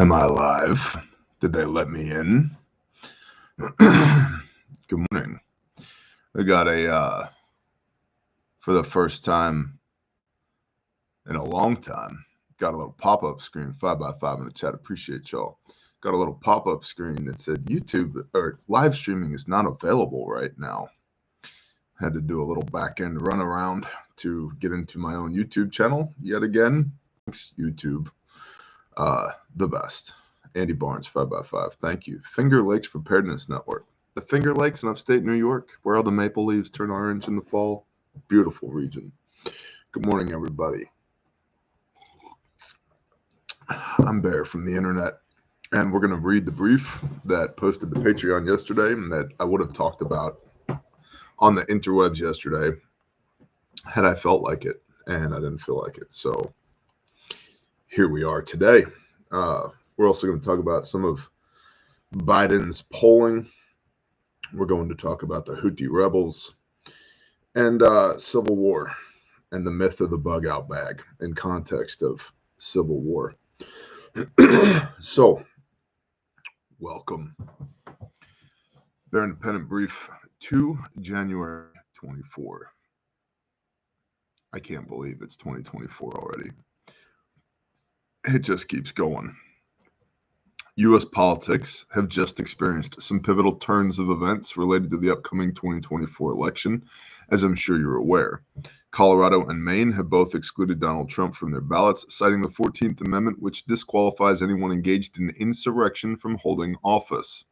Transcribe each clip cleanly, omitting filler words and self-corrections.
Am I live? Did they let me in? Good morning. I got for the first time in a long time, got a little pop-up screen, 5x5 in the chat. Appreciate y'all. Got a little pop-up screen that said YouTube or live streaming is not available right now. Had to do a little back-end run around to get into my own YouTube channel yet again. Thanks, YouTube. The best. Andy Barnes, 5x5. Thank you. Finger Lakes Preparedness Network. The Finger Lakes in upstate New York, where all the maple leaves turn orange in the fall. Beautiful region. Good morning, everybody. I'm Bear from the internet, and we're going to read the brief that posted to Patreon yesterday and that I would have talked about on the interwebs yesterday had I felt like it, and I didn't feel like it. So here we are today. We're also going to talk about some of Biden's polling. We're going to talk about the Houthi rebels and civil war and the myth of the bug out bag in context of civil war. So, welcome. Their Independent Brief, 2 January 24. I can't believe it's 2024 already. It just keeps going. U.S. politics have just experienced some pivotal turns of events related to the upcoming 2024 election, as I'm sure you're aware. Colorado and Maine have both excluded Donald Trump from their ballots, citing the 14th Amendment, which disqualifies anyone engaged in insurrection from holding office.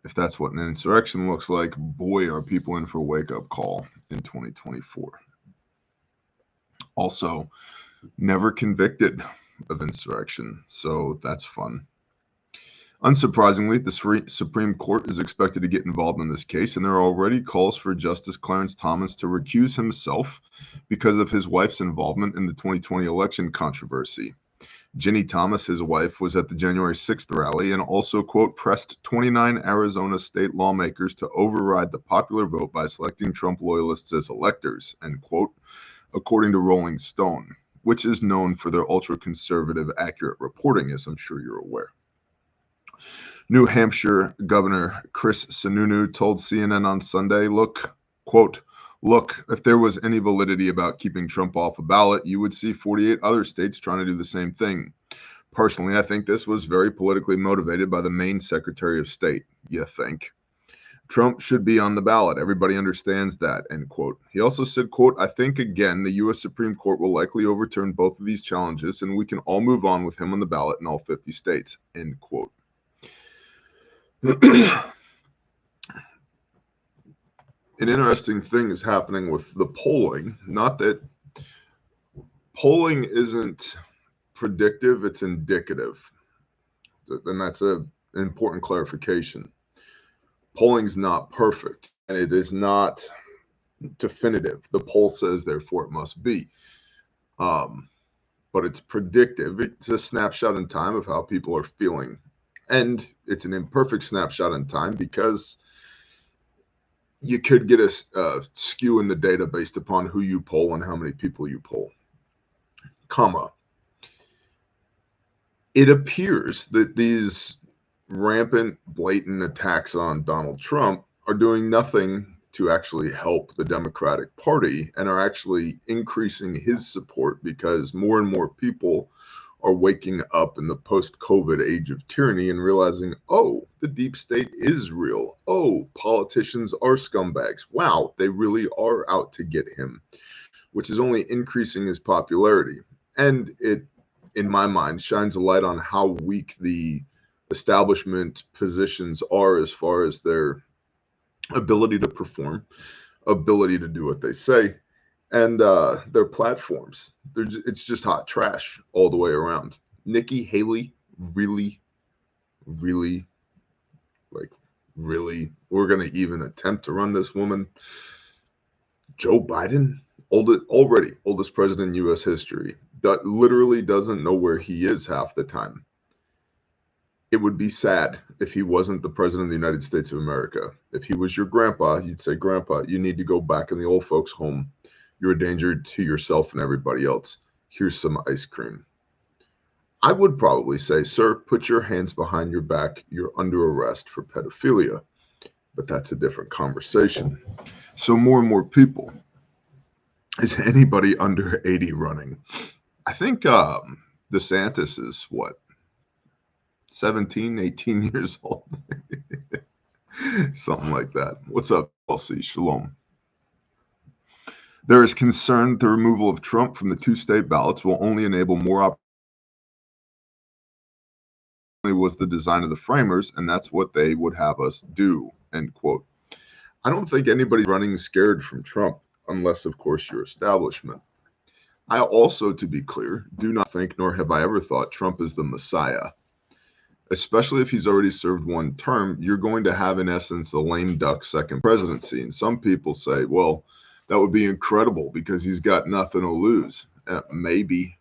If that's what an insurrection looks like, boy, are people in for a wake-up call in 2024. Also, never convicted of insurrection, so that's fun. Unsurprisingly, the Supreme Court is expected to get involved in this case, and there are already calls for Justice Clarence Thomas to recuse himself because of his wife's involvement in the 2020 election controversy. Ginny Thomas, his wife, was at the January 6th rally and also, quote, pressed 29 Arizona state lawmakers to override the popular vote by selecting Trump loyalists as electors, end quote, according to Rolling Stone, which is known for their ultra-conservative, accurate reporting, as I'm sure you're aware. New Hampshire Governor Chris Sununu told CNN on Sunday, quote, look, if there was any validity about keeping Trump off a ballot, you would see 48 other states trying to do the same thing. Personally, I think this was very politically motivated by the Maine Secretary of State. You think? Trump should be on the ballot. Everybody understands that, end quote. He also said, quote, I think, again, the U.S. Supreme Court will likely overturn both of these challenges, and we can all move on with him on the ballot in all 50 states, end quote. An interesting thing is happening with the polling. Not that polling isn't predictive, it's indicative. And that's an important clarification. Polling's not perfect, and it is not definitive. The poll says, therefore, it must be. But it's predictive. It's a snapshot in time of how people are feeling. And it's an imperfect snapshot in time because you could get a skew in the data based upon who you poll and how many people you poll. It appears that these rampant, blatant attacks on Donald Trump are doing nothing to actually help the Democratic Party and are actually increasing his support because more and more people are waking up in the post-COVID age of tyranny and realizing, oh, the deep state is real. Oh, politicians are scumbags. Wow, they really are out to get him, which is only increasing his popularity. And it, in my mind, shines a light on how weak the establishment positions are as far as their ability to perform, ability to do what they say, and their platforms. It's just hot trash all the way around. Nikki Haley, really, we're going to even attempt to run this woman? Joe Biden, oldest president in U.S. history, that literally doesn't know where he is half the time. It would be sad if he wasn't the president of the United States of America. If he was your grandpa, you'd say, Grandpa, you need to go back in the old folks' home. You're a danger to yourself and everybody else. Here's some ice cream. I would probably say, sir, put your hands behind your back. You're under arrest for pedophilia. But that's a different conversation. So more and more people. Is anybody under 80 running? I think DeSantis is what, 17, 18 years old? Something like that. What's up, Elsie? Shalom. There is concern the removal of Trump from the two-state ballots will only enable more was the design of the framers, and that's what they would have us do, end quote. I don't think anybody's running scared from Trump, unless, of course, your establishment. I also, to be clear, do not think, nor have I ever thought, Trump is the Messiah. Especially if he's already served one term, you're going to have, in essence, a lame duck second presidency. And some people say, well, that would be incredible because he's got nothing to lose. Maybe.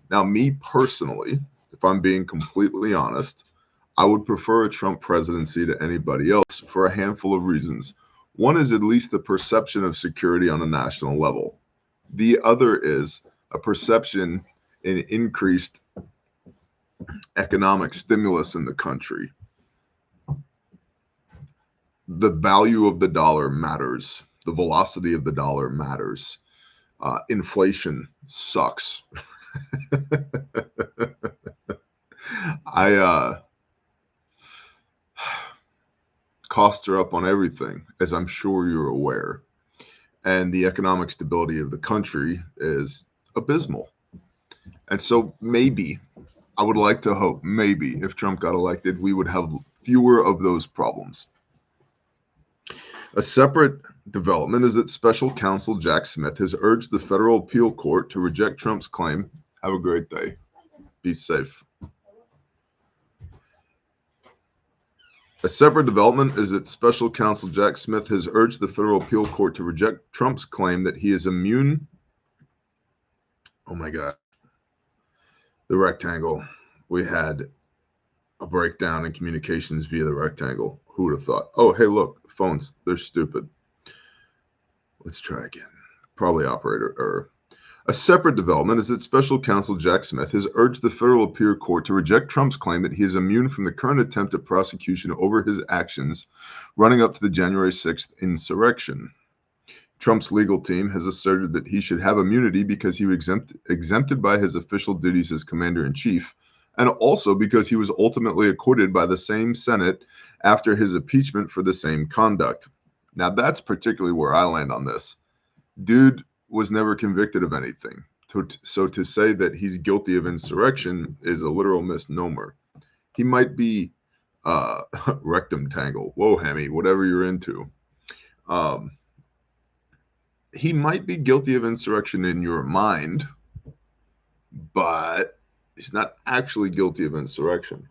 Now, me personally, if I'm being completely honest, I would prefer a Trump presidency to anybody else for a handful of reasons. One is at least the perception of security on a national level. The other is a perception in increased economic stimulus in the country. The value of the dollar matters. The velocity of the dollar matters. Inflation sucks. Costs are up on everything, as I'm sure you're aware. And the economic stability of the country is abysmal. And so maybe, I would like to hope, maybe if Trump got elected, we would have fewer of those problems. A separate development is that special counsel Jack Smith has urged the federal appeal court to reject Trump's claim. Have a great day. Be safe. A separate development is that special counsel Jack Smith has urged the federal appeal court to reject Trump's claim that he is immune. Oh my God. The rectangle. We had a breakdown in communications via the rectangle. Who would have thought? Oh, hey, look, phones. They're stupid. Let's try again. Probably operator error. A separate development is that special counsel Jack Smith has urged the federal appeal court to reject Trump's claim that he is immune from the current attempt at prosecution over his actions running up to the January 6th insurrection. Trump's legal team has asserted that he should have immunity because he was exempted by his official duties as commander-in-chief, and also because he was ultimately acquitted by the same Senate after his impeachment for the same conduct. Now, that's particularly where I land on this. Dude was never convicted of anything. So to say that he's guilty of insurrection is a literal misnomer. He might be rectum tangle. Whoa, Hemi, whatever you're into. He might be guilty of insurrection in your mind, but he's not actually guilty of insurrection.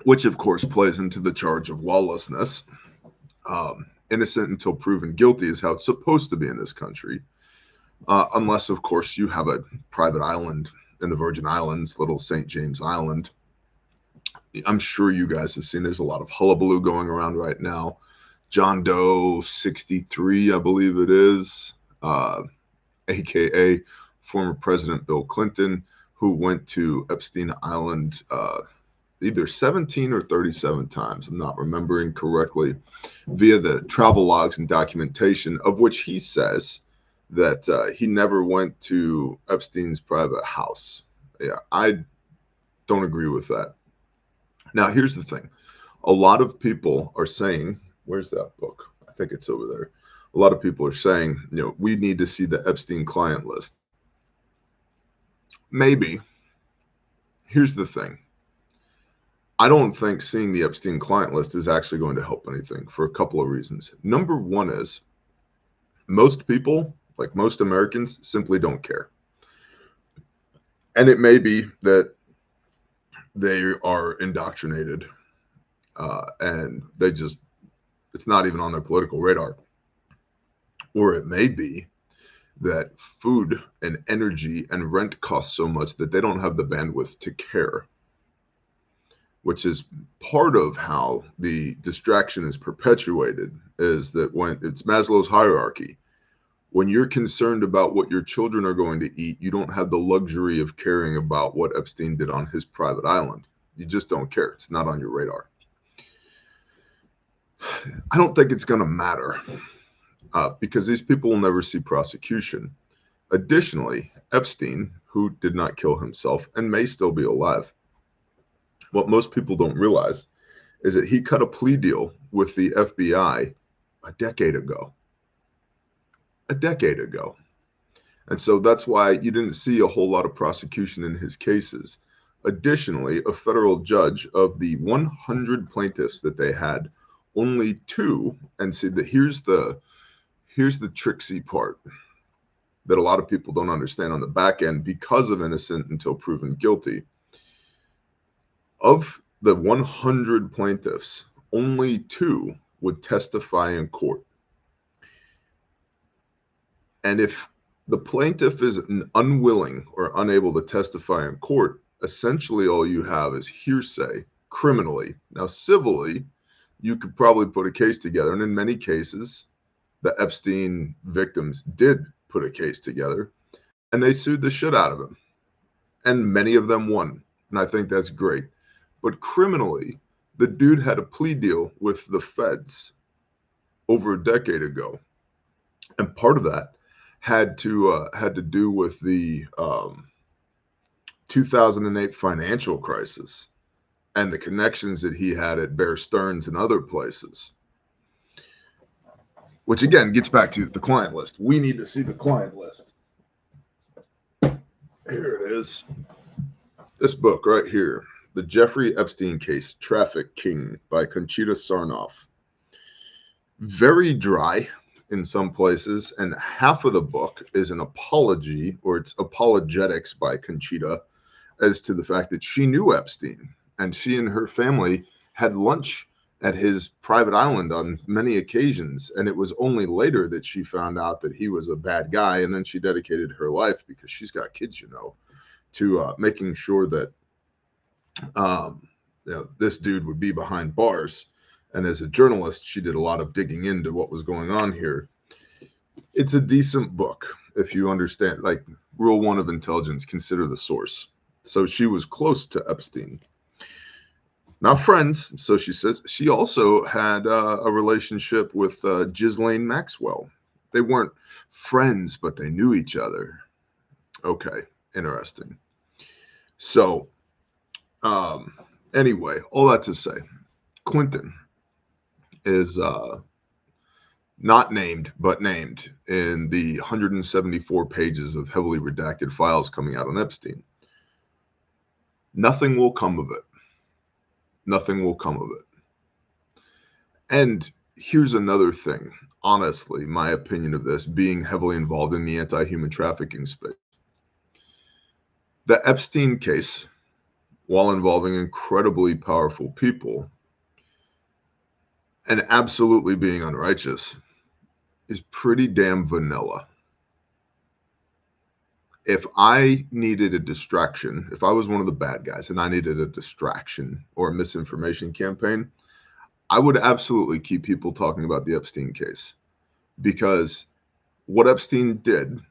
Which, of course, plays into the charge of lawlessness. Innocent until proven guilty is how it's supposed to be in this country. Unless, of course, you have a private island in the Virgin Islands, little St. James Island. I'm sure you guys have seen there's a lot of hullabaloo going around right now. John Doe 63, I believe it is, a.k.a. former President Bill Clinton, who went to Epstein Island either 17 or 37 times, I'm not remembering correctly, via the travel logs and documentation, of which he says that he never went to Epstein's private house. Yeah, I don't agree with that. Now, here's the thing. A lot of people are saying, where's that book? I think it's over there. A lot of people are saying, we need to see the Epstein client list. Maybe. Here's the thing. I don't think seeing the Epstein client list is actually going to help anything for a couple of reasons. Number one is most people, like most Americans, simply don't care. And it may be that they are indoctrinated and they just, it's not even on their political radar. Or it may be that food and energy and rent cost so much that they don't have the bandwidth to care, which is part of how the distraction is perpetuated, is that when it's Maslow's hierarchy, When you're concerned about what your children are going to eat, you don't have the luxury of caring about what Epstein did on his private island. You just don't care. It's not on your radar. I don't think it's going to matter because these people will never see prosecution. Additionally, Epstein, who did not kill himself and may still be alive, what most people don't realize is that he cut a plea deal with the FBI a decade ago. A decade ago. And so that's why you didn't see a whole lot of prosecution in his cases. Additionally, a federal judge, of the 100 plaintiffs that they had, only 2, and see that here's the tricksy part that a lot of people don't understand on the back end, because of innocent until proven guilty. Of the 100 plaintiffs, only 2 would testify in court. And if the plaintiff is unwilling or unable to testify in court, essentially all you have is hearsay criminally. Now, civilly, you could probably put a case together. And in many cases, the Epstein victims did put a case together, and they sued the shit out of him. And many of them won. And I think that's great. But criminally, the dude had a plea deal with the feds over a decade ago. And part of that had to do with the 2008 financial crisis and the connections that he had at Bear Stearns and other places. Which again gets back to the client list. We need to see the client list. Here it is. This book right here, The Jeffrey Epstein Case, Trafficking by Conchita Sarnoff. Very dry in some places, and half of the book is an apology, or it's apologetics by Conchita, as to the fact that she knew Epstein, and she and her family had lunch at his private island on many occasions, and it was only later that she found out that he was a bad guy, and then she dedicated her life, because she's got kids, you know, to making sure that this dude would be behind bars. And as a journalist, she did a lot of digging into what was going on here. It's a decent book if you understand, like, rule 1 of intelligence, consider the source. So she was close to Epstein. Not friends, so she says. She also had a relationship with Ghislaine Maxwell. They weren't friends, but they knew each other. Okay, interesting. So, anyway, all that to say, Clinton is not named, but named in the 174 pages of heavily redacted files coming out on Epstein. Nothing will come of it. Nothing will come of it. And here's another thing. Honestly, my opinion of this, being heavily involved in the anti-human trafficking space. The Epstein case, while involving incredibly powerful people and absolutely being unrighteous, is pretty damn vanilla. If I needed a distraction, if I was one of the bad guys and I needed a distraction or a misinformation campaign, I would absolutely keep people talking about the Epstein case, because what Epstein did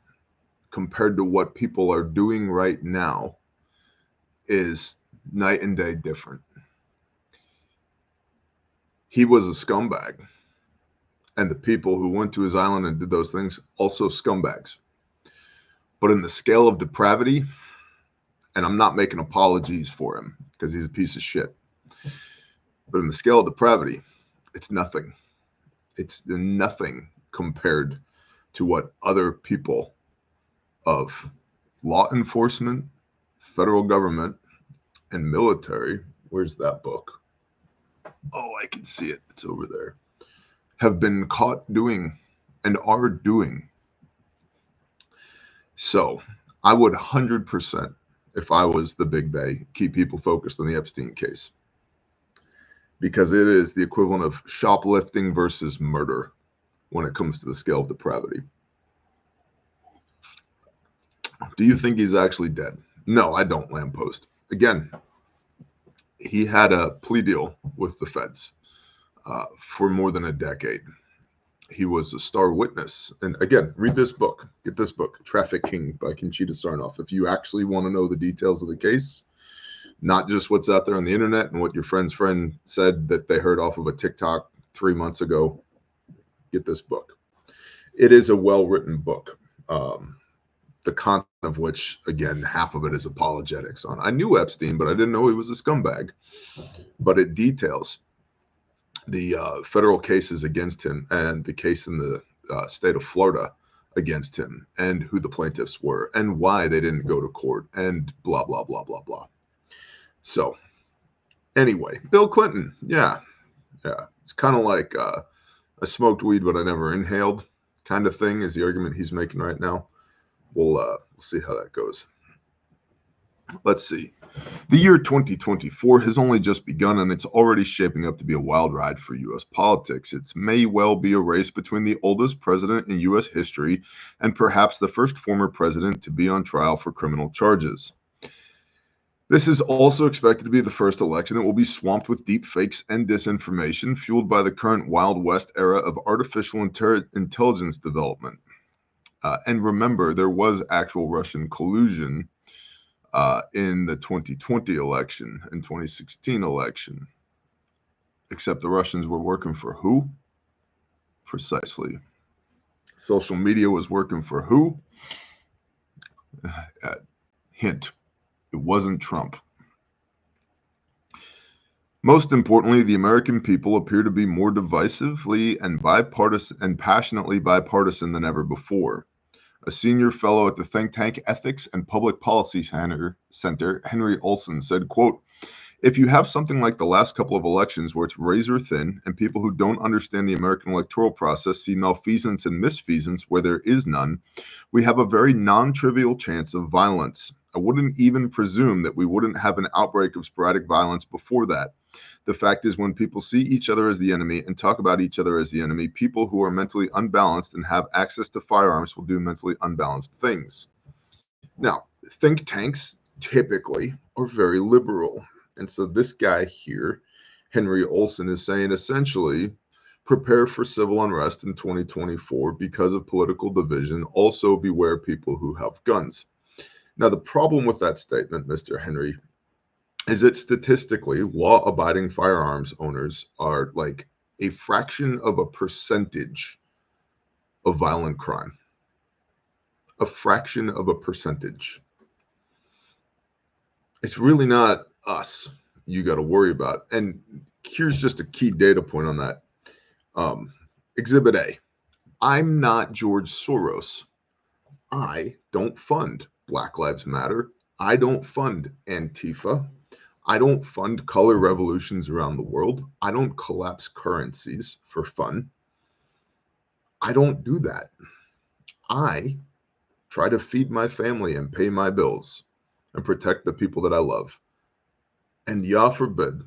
compared to what people are doing right now is night and day different. He was a scumbag, and the people who went to his island and did those things, also scumbags. But in the scale of depravity, and I'm not making apologies for him because he's a piece of shit, but in the scale of depravity, it's nothing. It's nothing compared to what other people of law enforcement, federal government, and military, where's that book? Oh, I can see it. It's over there. Have been caught doing and are doing. So I would 100%, if I was the big bay, keep people focused on the Epstein case, because it is the equivalent of shoplifting versus murder when it comes to the scale of depravity. Do you think he's actually dead? No, I don't, lamppost. Again, he had a plea deal with the feds for more than a decade. he was a star witness. And again, read this book. Get this book, Trafficking by Conchita Sarnoff. If you actually want to know the details of the case, not just what's out there on the internet and what your friend's friend said that they heard off of a TikTok 3 months ago, get this book. It is a well-written book. The content of which, again, half of it is apologetics on. I knew Epstein, but I didn't know he was a scumbag. But it details the federal cases against him and the case in the state of Florida against him and who the plaintiffs were and why they didn't go to court and blah, blah, blah, blah, blah. So anyway, Bill Clinton. Yeah. It's kind of like I smoked weed, but I never inhaled kind of thing is the argument he's making right now. We'll see how that goes. Let's see. The year 2024 has only just begun, and it's already shaping up to be a wild ride for U.S. politics. It may well be a race between the oldest president in U.S. history and perhaps the first former president to be on trial for criminal charges. This is also expected to be the first election that will be swamped with deep fakes and disinformation, fueled by the current Wild West era of artificial intelligence development. And remember, there was actual Russian collusion in the 2020 election and 2016 election. Except the Russians were working for who? Precisely. Social media was working for who? Hint. It wasn't Trump. Most importantly, the American people appear to be more divisively and bipartisan and passionately bipartisan than ever before. A senior fellow at the think tank Ethics and Public Policy Center, Henry Olson, said, quote, "If you have something like the last couple of elections where it's razor thin and people who don't understand the American electoral process see malfeasance and misfeasance where there is none, we have a very non-trivial chance of violence. I wouldn't even presume that we wouldn't have an outbreak of sporadic violence before that. The fact is, when people see each other as the enemy and talk about each other as the enemy, people who are mentally unbalanced and have access to firearms will do mentally unbalanced things." Now, think tanks typically are very liberal. And so this guy here, Henry Olson, is saying essentially, prepare for civil unrest in 2024 because of political division. Also beware people who have guns. Now, the problem with that statement, Mr. Henry, is that statistically, law-abiding firearms owners are like a fraction of a percentage of violent crime. A fraction of a percentage. It's really not us you got to worry about. And here's just a key data point on that. Exhibit A. I'm not George Soros. I don't fund Black Lives Matter. I don't fund Antifa. I don't fund color revolutions around the world. I don't collapse currencies for fun. I don't do that. I try to feed my family and pay my bills and protect the people that I love. And Yah forbid,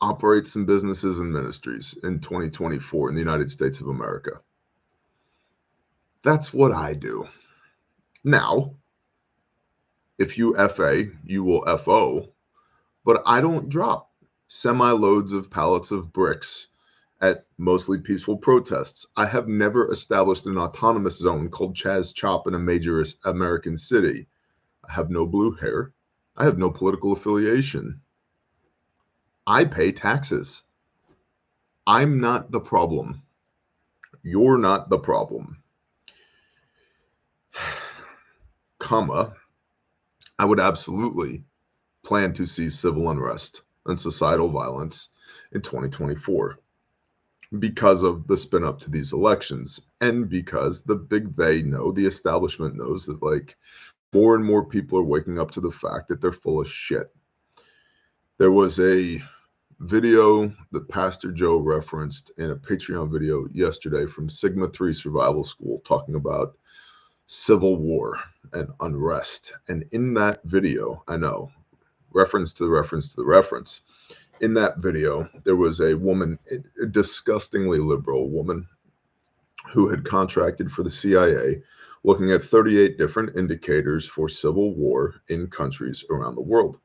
operate some businesses and ministries in 2024 in the United States of America. That's what I do. Now, if you FA, you will FO, but I don't drop semi-loads of pallets of bricks at mostly peaceful protests. I have never established an autonomous zone called Chaz Chop in a major American city. I have no blue hair. I have no political affiliation. I pay taxes. I'm not the problem. You're not the problem. Comma, I would absolutely plan to see civil unrest and societal violence in 2024 because of the spin up to these elections and because the big they know, the establishment knows that like more and more people are waking up to the fact that they're full of shit. There was a video that Pastor Joe referenced in a Patreon video yesterday from Sigma 3 Survival School talking about civil war and unrest. And in that video, I know, reference to the reference to the reference, in that video, there was a woman, a disgustingly liberal woman, who had contracted for the CIA, looking at 38 different indicators for civil war in countries around the world.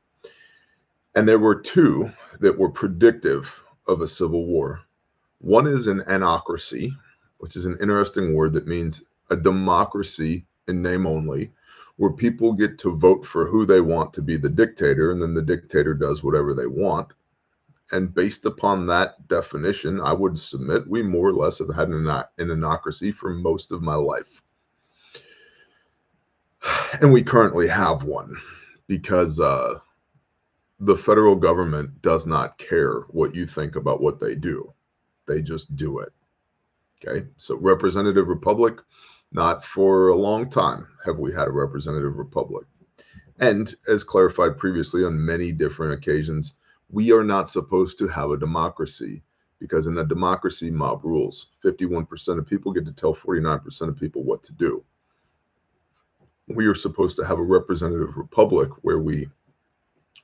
And there were two that were predictive of a civil war. One is an anocracy, which is an interesting word that means a democracy in name only, where people get to vote for who they want to be the dictator, and then the dictator does whatever they want. And based upon that definition, I would submit we more or less have had an anocracy for most of my life. And we currently have one because the federal government does not care what you think about what they do. They just do it. Okay, so representative republic, not for a long time have we had a representative republic. And as clarified previously on many different occasions, we are not supposed to have a democracy because in a democracy, mob rules. 51% of people get to tell 49% of people what to do. We are supposed to have a representative republic where we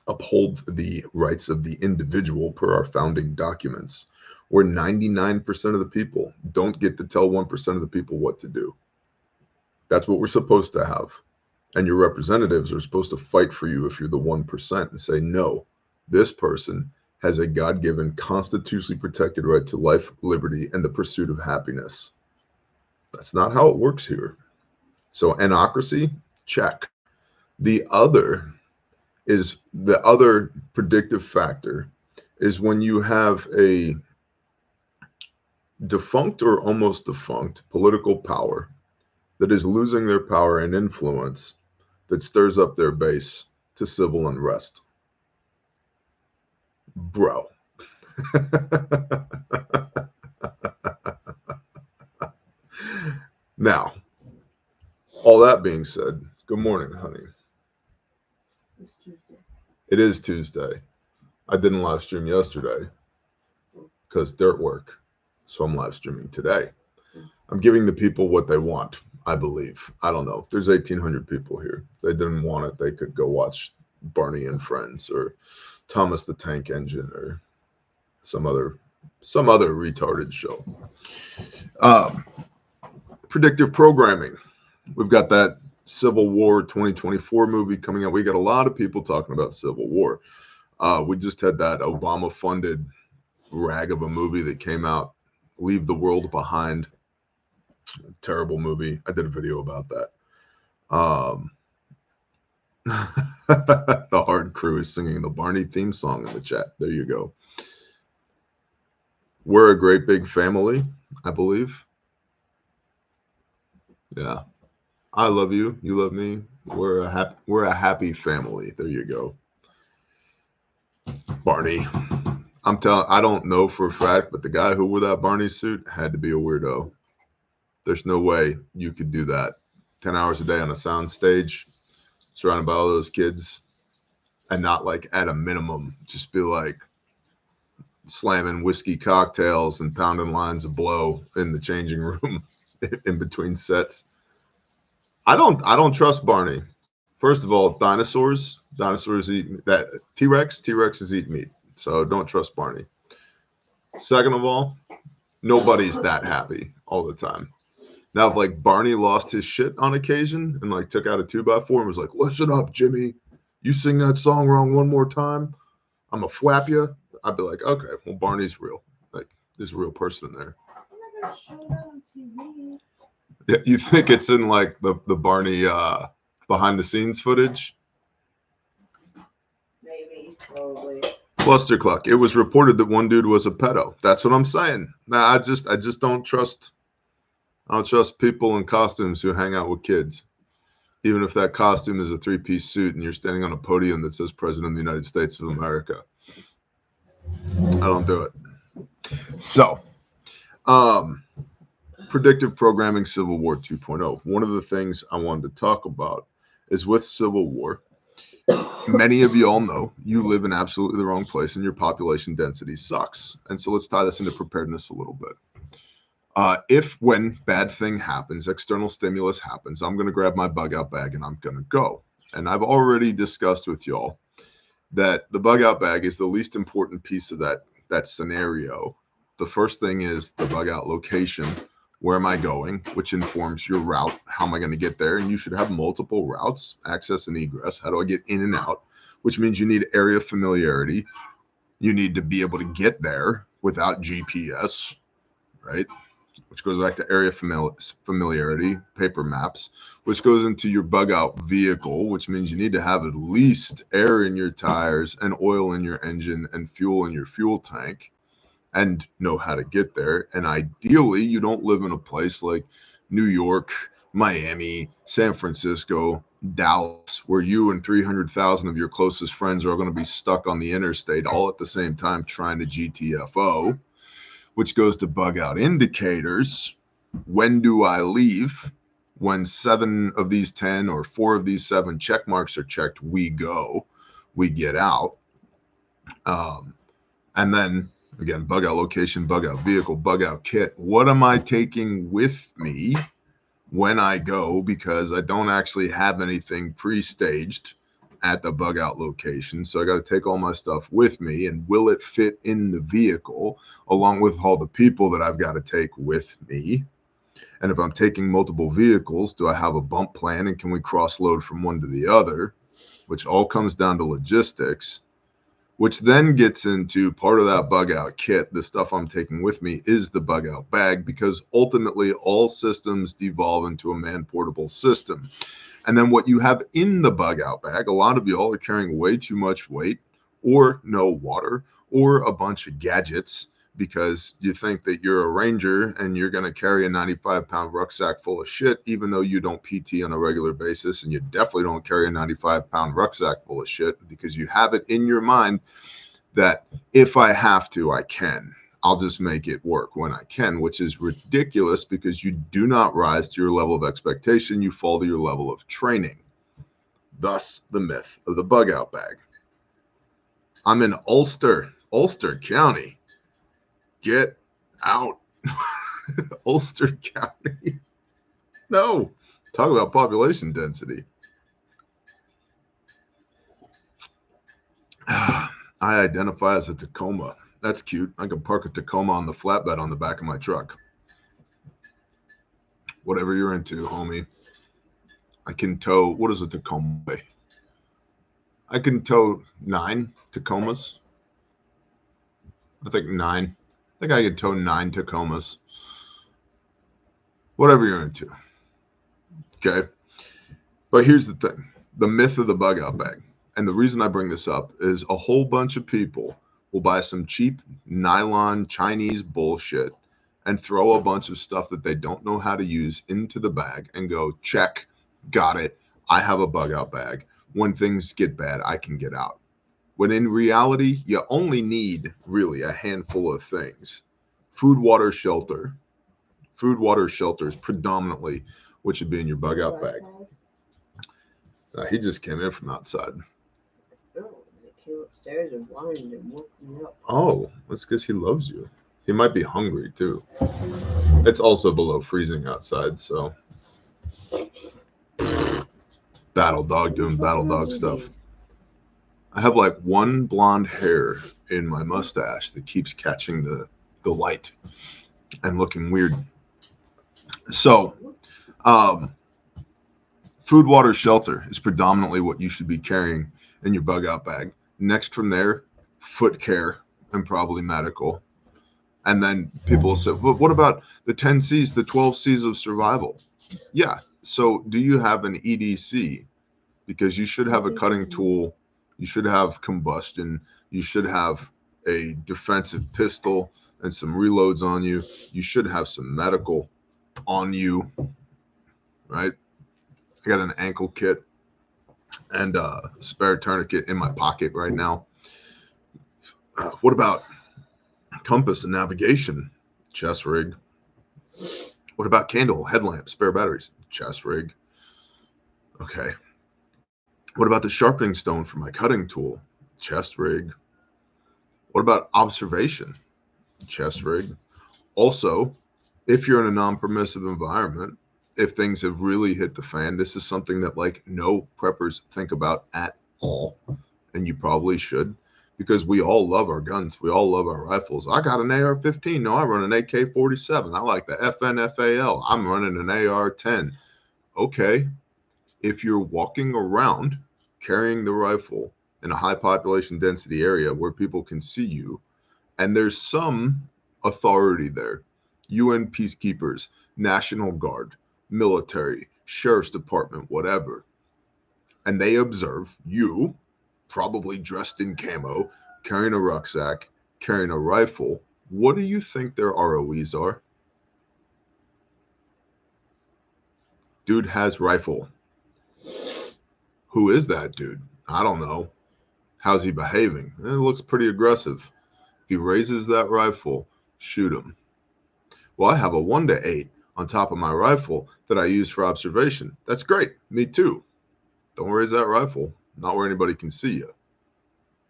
uphold the rights of the individual per our founding documents, where 99% of the people don't get to tell 1% of the people what to do. That's what we're supposed to have. And your representatives are supposed to fight for you if you're the 1% and say, no, this person has a God-given, constitutionally protected right to life, liberty, and the pursuit of happiness. That's not how it works here. So anocracy, check. The other predictive factor is when you have a defunct or almost defunct political power that is losing their power and influence that stirs up their base to civil unrest. Bro. Now, all that being said, good morning, honey. It's Tuesday. It is Tuesday. I didn't live stream yesterday because dirt work. So I'm live streaming today. I'm giving the people what they want, I believe. I don't know. There's 1,800 people here. If they didn't want it, they could go watch Barney and Friends or Thomas the Tank Engine or some other retarded show. Predictive programming. We've got that Civil War 2024 movie coming out. We got a lot of people talking about Civil War. We just had that Obama-funded rag of a movie that came out, Leave the World Behind. Terrible movie. I did a video about that. The Hard Crew is singing the Barney theme song in the chat. There you go. We're a great big family, I believe. Yeah. I love you. You love me. We're a happy family. There you go. Barney. I don't know for a fact, but the guy who wore that Barney suit had to be a weirdo. There's no way you could do that 10 hours a day on a sound stage, surrounded by all those kids, and not like at a minimum just be like slamming whiskey cocktails and pounding lines of blow in the changing room in between sets. I don't trust Barney. First of all, dinosaurs eat that. T-Rexes eat meat, so don't trust Barney. Second of all, nobody's that happy all the time. Now, if like Barney lost his shit on occasion and like took out a 2x4 and was like, "Listen up, Jimmy, you sing that song wrong one more time, I'm gonna flap you," I'd be like, "Okay, well Barney's real. Like, there's a real person in there." I'm not gonna show that on TV. Yeah, you think it's in like the Barney behind the scenes footage? Maybe, probably. Clustercluck. It was reported that one dude was a pedo. That's what I'm saying. Nah, I just don't trust. I don't trust people in costumes who hang out with kids, even if that costume is a 3-piece suit and you're standing on a podium that says "President of the United States of America." I don't do it. So, predictive programming, Civil War 2.0. One of the things I wanted to talk about is with Civil War. Many of you all know you live in absolutely the wrong place and your population density sucks. And so let's tie this into preparedness a little bit. If when bad thing happens, external stimulus happens, I'm going to grab my bug out bag and I'm going to go. And I've already discussed with y'all that the bug out bag is the least important piece of that scenario. The first thing is the bug out location. Where am I going? Which informs your route. How am I going to get there? And you should have multiple routes, access and egress. How do I get in and out? Which means you need area familiarity. You need to be able to get there without GPS, right? which goes back to area familiarity, paper maps, which goes into your bug out vehicle, which means you need to have at least air in your tires and oil in your engine and fuel in your fuel tank and know how to get there. And ideally, you don't live in a place like New York, Miami, San Francisco, Dallas, where you and 300,000 of your closest friends are going to be stuck on the interstate all at the same time trying to GTFO, which goes to bug out indicators. When do I leave? When 7 of these 10 or 4 of these 7 check marks are checked, we go, we get out. And then again, bug out location, bug out vehicle, bug out kit. What am I taking with me when I go? Because I don't actually have anything pre-staged at the bug out location. So I got to take all my stuff with me, and will it fit in the vehicle along with all the people that I've got to take with me? And if I'm taking multiple vehicles, do I have a bump plan, and can we cross load from one to the other? Which all comes down to logistics, which then gets into part of that bug out kit. The stuff I'm taking with me is the bug out bag, because ultimately all systems devolve into a man portable system. And then what you have in the bug out bag, a lot of y'all are carrying way too much weight or no water or a bunch of gadgets because you think that you're a ranger and you're going to carry a 95-pound rucksack full of shit, even though you don't PT on a regular basis. And you definitely don't carry a 95-pound rucksack full of shit because you have it in your mind that if I have to, I can. I'll just make it work when I can, which is ridiculous because you do not rise to your level of expectation. You fall to your level of training. Thus, the myth of the bug out bag. I'm in Ulster County. Get out. Ulster County. No. Talk about population density. I identify as a Tacoma. That's cute. I can park a Tacoma on the flatbed on the back of my truck. Whatever you're into, homie. I can tow. What is a Tacoma weigh? I can tow 9 Tacomas. I think 9. I think I could tow 9 Tacomas. Whatever you're into. Okay. But here's the thing. The myth of the bug out bag. And the reason I bring this up is a whole bunch of people will buy some cheap nylon Chinese bullshit and throw a bunch of stuff that they don't know how to use into the bag and go, check, got it. I have a bug out bag. When things get bad, I can get out. When in reality, you only need really a handful of things. Food, water, shelter. Food, water, shelter is predominantly what should be in your bug out bag. He just came in from outside. Oh, they came upstairs and whined and woke me up. Oh, that's because he loves you. He might be hungry too. It's also below freezing outside, so. Battle dog doing battle dog stuff. I have like one blonde hair in my mustache that keeps catching the light and looking weird. So, food, water, shelter is predominantly what you should be carrying in your bug out bag. Next from there, foot care and probably medical. And then people say, well, what about the 10 C's, the 12 C's of survival? Yeah. So do you have an EDC? Because you should have a cutting tool. You should have combustion. You should have a defensive pistol and some reloads on you. You should have some medical on you, right? I got an ankle kit and a spare tourniquet in my pocket right now. What about compass and navigation? Chest rig. What about candle, headlamp, spare batteries? Chest rig. Okay. What about the sharpening stone for my cutting tool? Chest rig. What about observation? Chest rig. Also, if you're in a non-permissive environment, if things have really hit the fan, this is something that like no preppers think about at all. And you probably should, because we all love our guns. We all love our rifles. I got an AR-15. No, I run an AK-47. I like the FNFAL. I'm running an AR-10. Okay. If you're walking around carrying the rifle in a high population density area where people can see you, and there's some authority there, UN peacekeepers, National Guard, military, sheriff's department, whatever. And they observe you, probably dressed in camo, carrying a rucksack, carrying a rifle. What do you think their ROEs are? Dude has rifle. Who is that dude? I don't know. How's he behaving? It looks pretty aggressive. If he raises that rifle, shoot him. Well, I have a 1-8 on top of my rifle that I use for observation. That's great. Me too. Don't raise that rifle. Not where anybody can see you.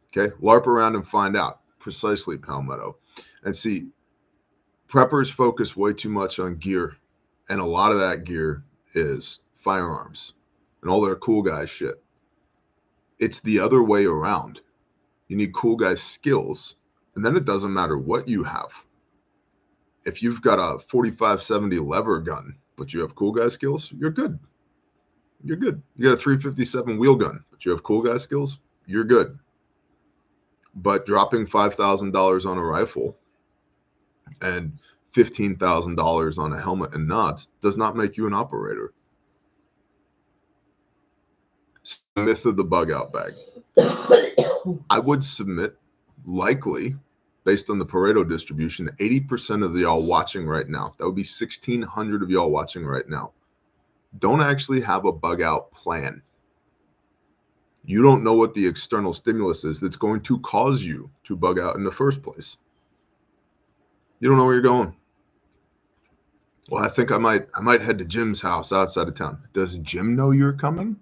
Okay? LARP around and find out. Precisely, Palmetto. And see, preppers focus way too much on gear. And a lot of that gear is firearms and all their cool guy shit. It's the other way around. You need cool guy skills. And then it doesn't matter what you have. If you've got a 45-70 lever gun, but you have cool guy skills, you're good. You're good. You got a 357 wheel gun, but you have cool guy skills, you're good. But dropping $5,000 on a rifle and $15,000 on a helmet and nuts does not make you an operator. It's the myth of the bug out bag. I would submit, likely, based on the Pareto distribution, 80% of y'all watching right now, that would be 1,600 of y'all watching right now, don't actually have a bug out plan. You don't know what the external stimulus is that's going to cause you to bug out in the first place. You don't know where you're going. Well, I think I might head to Jim's house outside of town. Does Jim know you're coming?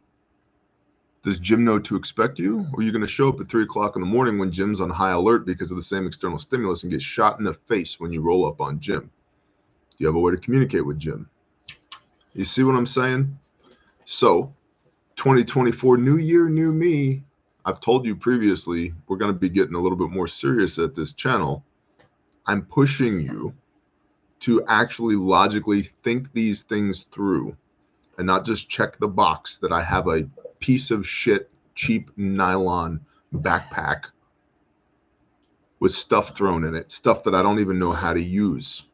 Does Jim know to expect you? Or are you going to show up at 3 o'clock in the morning when Jim's on high alert because of the same external stimulus and get shot in the face when you roll up on Jim? Do you have a way to communicate with Jim? You see what I'm saying? So, 2024, new year, new me. I've told you previously, we're going to be getting a little bit more serious at this channel. I'm pushing you to actually logically think these things through and not just check the box that I have a piece of shit, cheap nylon backpack with stuff thrown in it, stuff that I don't even know how to use.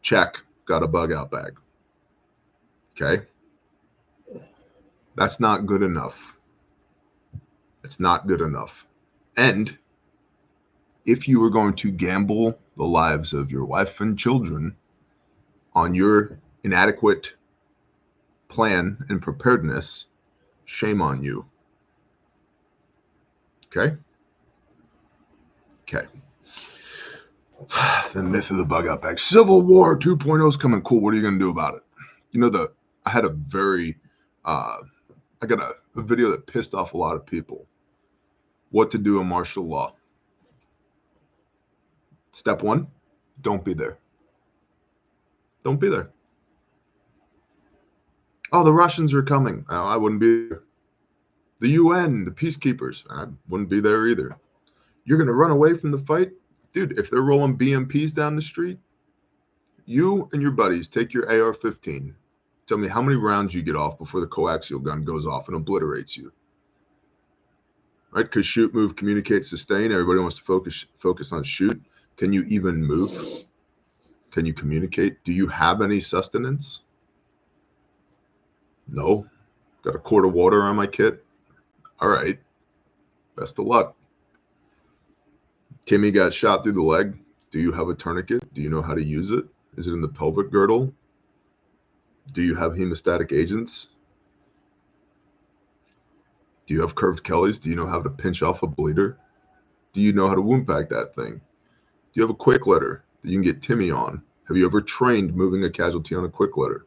Check, got a bug out bag. Okay? That's not good enough. It's not good enough. And if you were going to gamble the lives of your wife and children on your inadequate plan and preparedness, shame on you. Okay? Okay. The myth of the bug out bag. Civil War 2.0 is coming. Cool. What are you going to do about it? You know, I had a very, I got a video that pissed off a lot of people. What to do in martial law. Step 1, don't be there. Don't be there. Oh, the Russians are coming. Oh, I wouldn't be there. The UN, the peacekeepers, I wouldn't be there either. You're going to run away from the fight? Dude, if they're rolling BMPs down the street, you and your buddies take your AR-15. Tell me how many rounds you get off before the coaxial gun goes off and obliterates you. Right? Because shoot, move, communicate, sustain. Everybody wants to focus on shoot. Can you even move? Can you communicate? Do you have any sustenance? No. Got a quart of water on my kit? All right. Best of luck. Timmy got shot through the leg. Do you have a tourniquet? Do you know how to use it? Is it in the pelvic girdle? Do you have hemostatic agents? Do you have curved Kellys? Do you know how to pinch off a bleeder? Do you know how to wound pack that thing? Do you have a quick letter that you can get Timmy on? Have you ever trained moving a casualty on a quick letter?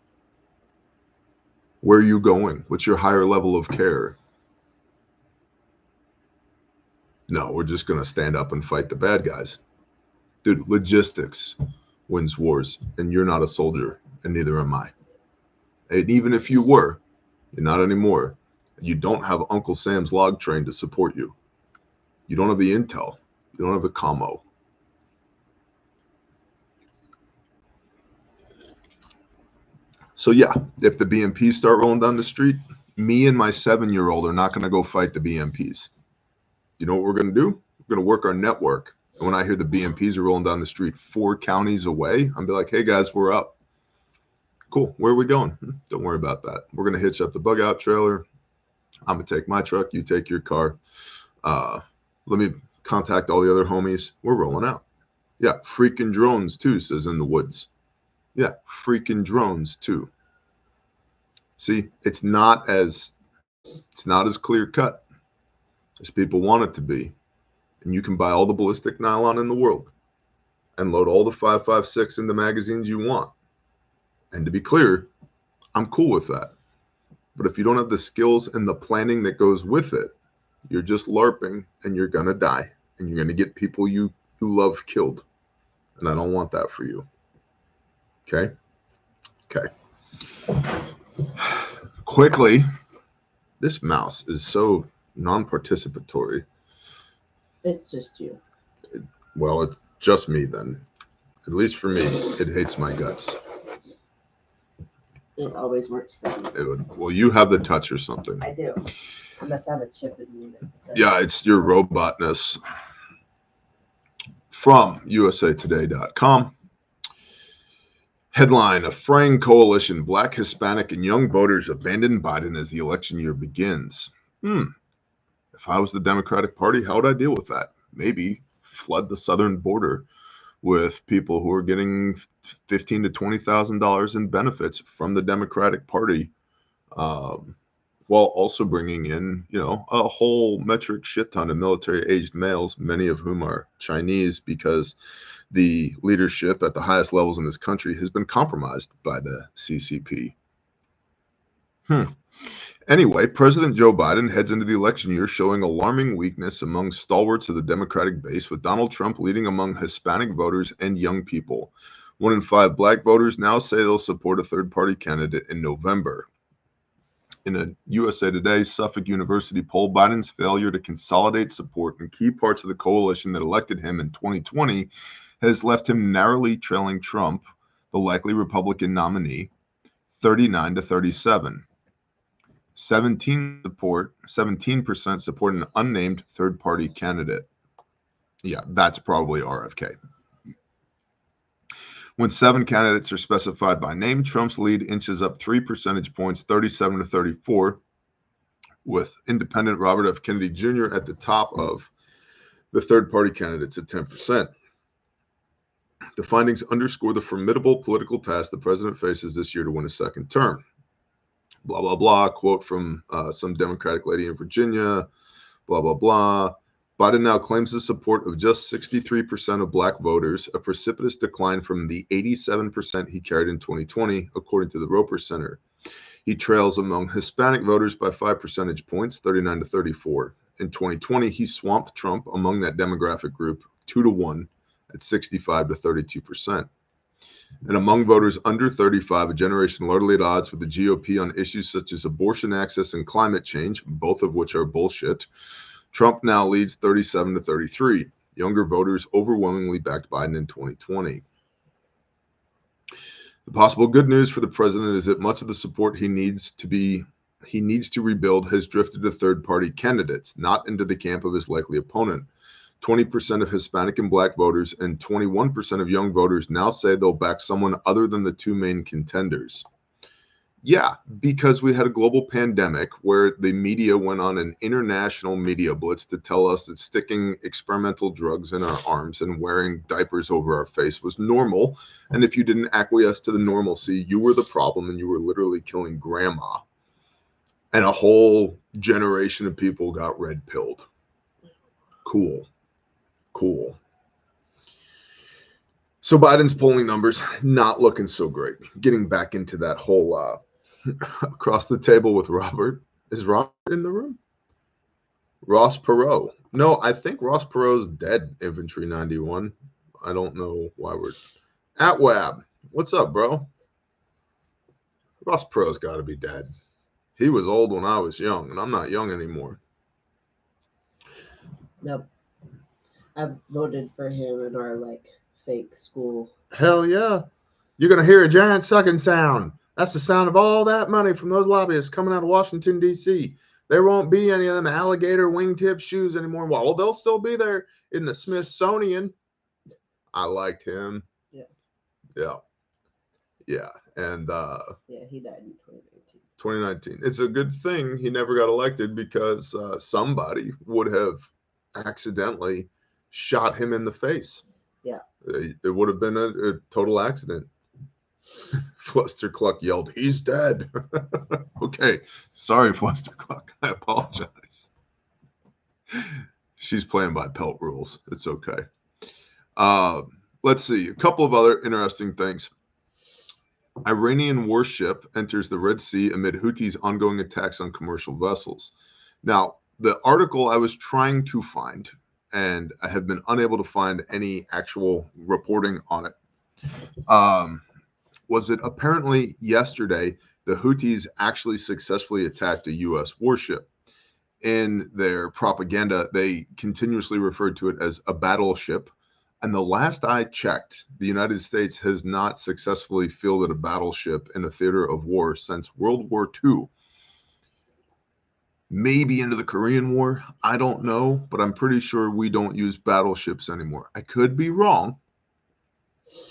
Where are you going? What's your higher level of care? No, we're just going to stand up and fight the bad guys. Dude, logistics wins wars, and you're not a soldier, and neither am I. And even if you were, you're not anymore. You don't have Uncle Sam's log train to support you. You don't have the intel. You don't have the commo. So yeah, if the BMPs start rolling down the street, me and my 7-year-old are not going to go fight the BMPs. You know what we're going to do? We're going to work our network And when I hear the BMPs are rolling down the street 4 counties away, I'm be like, hey guys, we're up. Cool. Where are we going? Don't worry about that. We're going to hitch up the bug out trailer. I'm going to take my truck. You take your car. Let me contact all the other homies. We're rolling out. Yeah. Freaking drones too, says In the Woods. Yeah. Freaking drones too. See, it's not as clear cut as people want it to be. And you can buy all the ballistic nylon in the world and load all the 5.56 in the magazines you want. And to be clear, I'm cool with that. But if you don't have the skills and the planning that goes with it, you're just LARPing and you're going to die. And you're going to get people you love killed. And I don't want that for you. Okay? Okay. Quickly, this mouse is so non-participatory. It's just you. Well, it's just me then. At least for me, it hates my guts. It always works for me. Well, you have the touch or something. I do. I must have a chip in me. Yeah, it's your robotness. From usatoday.com. Headline: A fraying coalition, Black, Hispanic, and young voters abandon Biden as the election year begins. If I was the Democratic Party, how would I deal with that? Maybe flood the southern border with people who are getting $15,000 to $20,000 in benefits from the Democratic Party, while also bringing in, a whole metric shit ton of military-aged males, many of whom are Chinese, because the leadership at the highest levels in this country has been compromised by the CCP. Anyway, President Joe Biden heads into the election year showing alarming weakness among stalwarts of the Democratic base, with Donald Trump leading among Hispanic voters and young people. 1 in 5 Black voters now say they'll support a third-party candidate in November. In a USA Today Suffolk University poll, Biden's failure to consolidate support in key parts of the coalition that elected him in 2020 has left him narrowly trailing Trump, the likely Republican nominee, 39 to 37. 17% support an unnamed third-party candidate. Yeah, that's probably RFK. When 7 candidates are specified by name, Trump's lead inches up 3 percentage points, 37 to 34, with independent Robert F. Kennedy Jr. at the top of the third-party candidates at 10%. The findings underscore the formidable political task the president faces this year to win a second term. Blah, blah, blah. Quote from some Democratic lady in Virginia. Blah, blah, blah. Biden now claims the support of just 63% of Black voters, a precipitous decline from the 87% he carried in 2020, according to the Roper Center. He trails among Hispanic voters by 5 percentage points, 39 to 34. In 2020, he swamped Trump among that demographic group 2-1 at 65 to 32%. And among voters under 35, a generation largely at odds with the GOP on issues such as abortion access and climate change, both of which are bullshit, Trump now leads 37 to 33. Younger voters overwhelmingly backed Biden in 2020. The possible good news for the president is that much of the support he needs to rebuild has drifted to third-party candidates, not into the camp of his likely opponent. 20% of Hispanic and Black voters and 21% of young voters now say they'll back someone other than the 2 main contenders. Yeah, because we had a global pandemic where the media went on an international media blitz to tell us that sticking experimental drugs in our arms and wearing diapers over our face was normal. And if you didn't acquiesce to the normalcy, you were the problem and you were literally killing grandma. And a whole generation of people got red-pilled. Cool. So Biden's polling numbers not looking so great. Getting back into that whole across the table with Robert. Is Robert in the room? Ross Perot. No, I think Ross Perot's dead, Infantry 91. I don't know why we're at Wab. What's up, bro? Ross Perot's got to be dead. He was old when I was young, and I'm not young anymore. Nope. I voted for him in our fake school. Hell yeah. You're going to hear a giant sucking sound. That's the sound of all that money from those lobbyists coming out of Washington, D.C. There won't be any of them alligator wingtip shoes anymore. Well, they'll still be there in the Smithsonian. I liked him. Yeah. Yeah. Yeah. And Yeah, he died in 2019. 2019. It's a good thing he never got elected because somebody would have accidentally shot him in the face. Yeah. It would have been a total accident. Flustercluck yelled, "He's dead." Okay. Sorry, Flustercluck. I apologize. She's playing by pelt rules. It's okay. Let's see. A couple of other interesting things. Iranian warship enters the Red Sea amid Houthis' ongoing attacks on commercial vessels. Now, the article I was trying to find, and I have been unable to find any actual reporting on it, was it apparently yesterday the Houthis actually successfully attacked a U.S. warship. In their propaganda, they continuously referred to it as a battleship. And the last I checked, the United States has not successfully fielded a battleship in a theater of war since World War II. Maybe into the Korean War. I don't know, but I'm pretty sure we don't use battleships anymore. I could be wrong,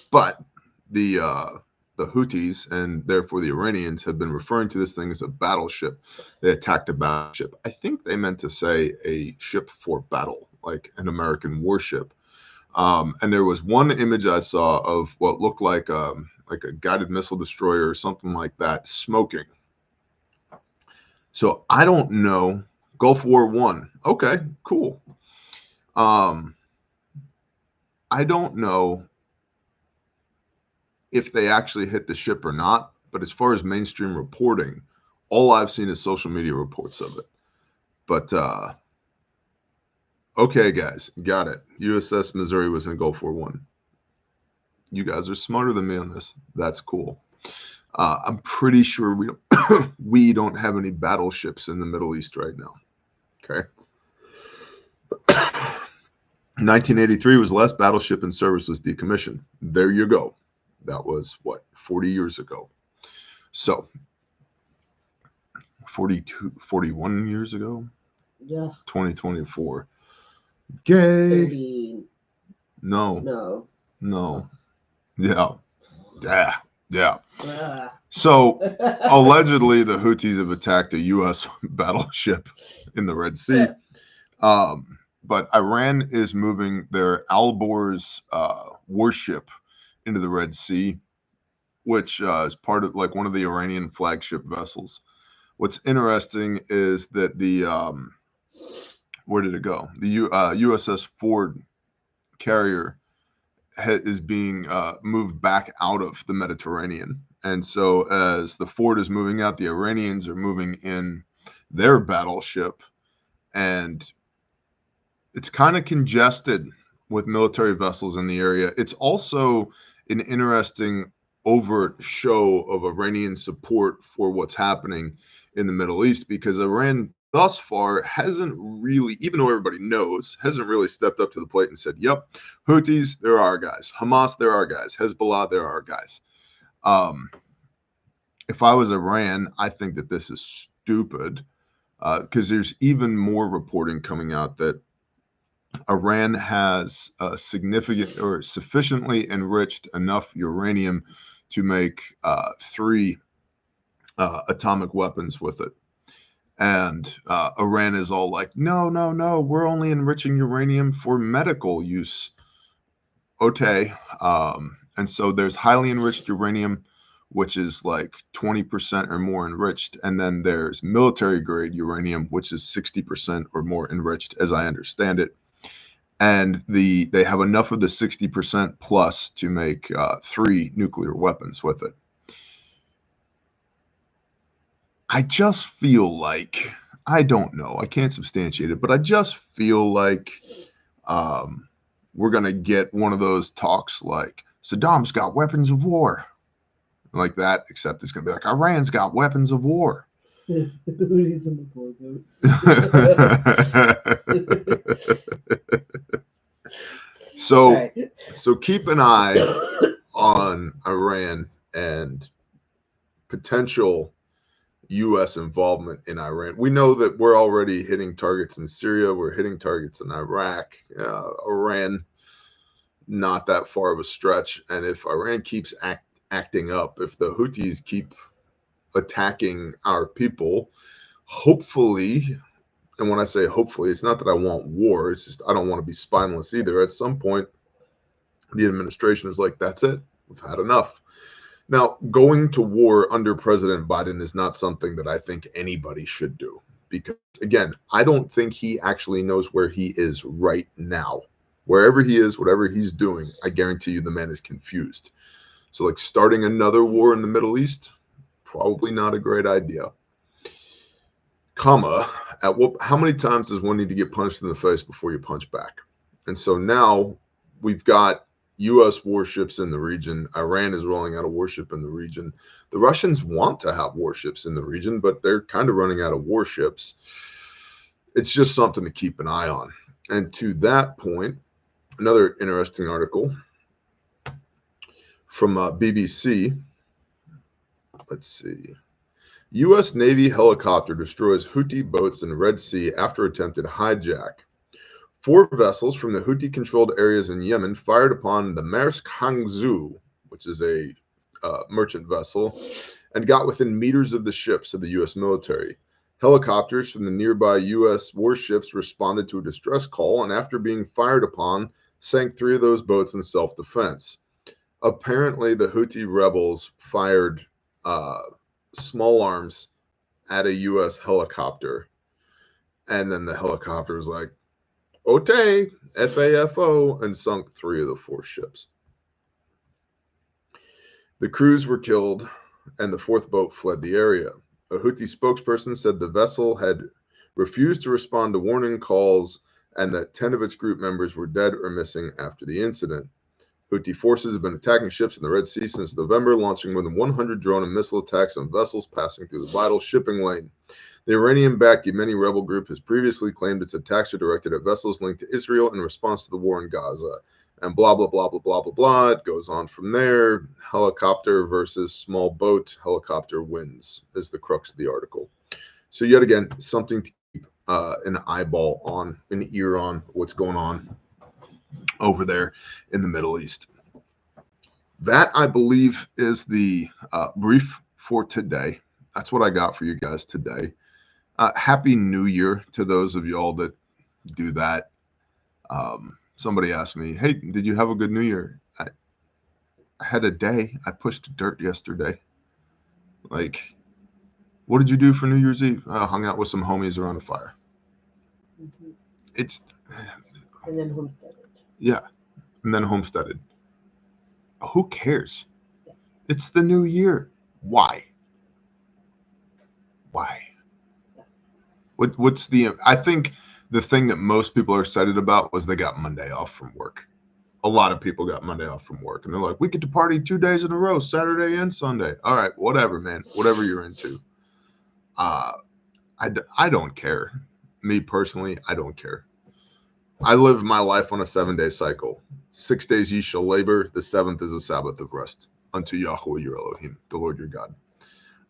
but the Houthis and therefore the Iranians have been referring to this thing as a battleship. They attacked a battleship. I think they meant to say a ship for battle, like an American warship. And there was one image I saw of what looked like a guided missile destroyer or something like that smoking. So I don't know. Gulf War One. Okay, cool. I don't know if they actually hit the ship or not, but as far as mainstream reporting, all I've seen is social media reports of it. But okay, guys, got it. USS Missouri was in Gulf War One. You guys are smarter than me on this. That's cool. I'm pretty sure we don't have any battleships in the Middle East right now. Okay. 1983 was the last battleship in service was decommissioned. There you go. That was what, 40 years ago. So 41 years ago. Yeah. 2024. Gay. 30. No. No. Yeah. So allegedly, the Houthis have attacked a U.S. battleship in the Red Sea. But Iran is moving their Alborz warship into the Red Sea, which is part of like one of the Iranian flagship vessels. What's interesting is that the where did it go? The USS Ford carrier is being moved back out of the Mediterranean. And so as the Ford is moving out, the Iranians are moving in their battleship. And it's kind of congested with military vessels in the area. It's also an interesting overt show of Iranian support for what's happening in the Middle East because Iran thus far hasn't really, even though everybody knows, hasn't really stepped up to the plate and said, yep, Houthis, they're our guys. Hamas, they're our guys. Hezbollah, they're our guys. If I was Iran, I think that this is stupid because there's even more reporting coming out that Iran has significant or sufficiently enriched enough uranium to make 3 atomic weapons with it. And Iran is all like, no, we're only enriching uranium for medical use. Okay. And so there's highly enriched uranium, which is like 20% or more enriched. And then there's military grade uranium, which is 60% or more enriched, as I understand it. And they have enough of the 60% plus to make 3 nuclear weapons with it. I just feel like, I don't know, I can't substantiate it, but I just feel like we're going to get one of those talks like Saddam's got weapons of war, like that, except it's going to be like Iran's got weapons of war. So keep an eye on Iran and potential U.S. involvement in Iran. We know that we're already hitting targets in Syria. We're hitting targets in Iraq, Iran, not that far of a stretch. And if Iran keeps acting up, if the Houthis keep attacking our people, hopefully, and when I say hopefully, it's not that I want war. It's just I don't want to be spineless either. At some point, the administration is like, that's it. We've had enough. Now, going to war under President Biden is not something that I think anybody should do. Because, again, I don't think he actually knows where he is right now. Wherever he is, whatever he's doing, I guarantee you the man is confused. So, like, starting another war in the Middle East, probably not a great idea. Comma, how many times does one need to get punched in the face before you punch back? And so now we've got U.S. warships in the region. Iran is rolling out a warship in the region. The Russians want to have warships in the region, but they're kind of running out of warships. It's just something to keep an eye on. And to that point, another interesting article from BBC. Let's see. U.S. Navy helicopter destroys Houthi boats in Red Sea after attempted hijack. 4 vessels from the Houthi-controlled areas in Yemen fired upon the Maersk Hangzhou, which is a merchant vessel, and got within meters of the ship, said the U.S. military. Helicopters from the nearby U.S. warships responded to a distress call, and after being fired upon, sank 3 of those boats in self-defense. Apparently, the Houthi rebels fired small arms at a U.S. helicopter, and then the helicopter was like, "Ote, FAFO," and sunk 3 of the 4 ships. The crews were killed, and the 4th boat fled the area. A Houthi spokesperson said the vessel had refused to respond to warning calls and that 10 of its group members were dead or missing after the incident. Houthi forces have been attacking ships in the Red Sea since November, launching more than 100 drone and missile attacks on vessels passing through the vital shipping lane. The Iranian-backed Yemeni rebel group has previously claimed its attacks are directed at vessels linked to Israel in response to the war in Gaza. And blah, blah, blah, blah, blah, blah, blah. It goes on from there. Helicopter versus small boat. Helicopter wins is the crux of the article. So yet again, something to keep an eyeball on, an ear on what's going on over there in the Middle East. That, I believe, is the brief for today. That's what I got for you guys today. Happy New Year to those of y'all that do that. Somebody asked me, "Hey, did you have a good New Year?" I had a day. I pushed dirt yesterday. Like, what did you do for New Year's Eve? I hung out with some homies around a fire. Mm-hmm. It's and then homesteaded. Yeah, and then homesteaded. Who cares? Yeah. It's the new year. Why? Yeah. What's the? I think the thing that most people are excited about was they got Monday off from work. A lot of people got Monday off from work, and they're like, "We get to party 2 days in a row, Saturday and Sunday." All right, whatever, man. Whatever you're into. I don't care. Me personally, I don't care. I live my life on a 7-day cycle. 6 days ye shall labor. The 7th is a Sabbath of rest unto Yahweh your Elohim, the Lord your God.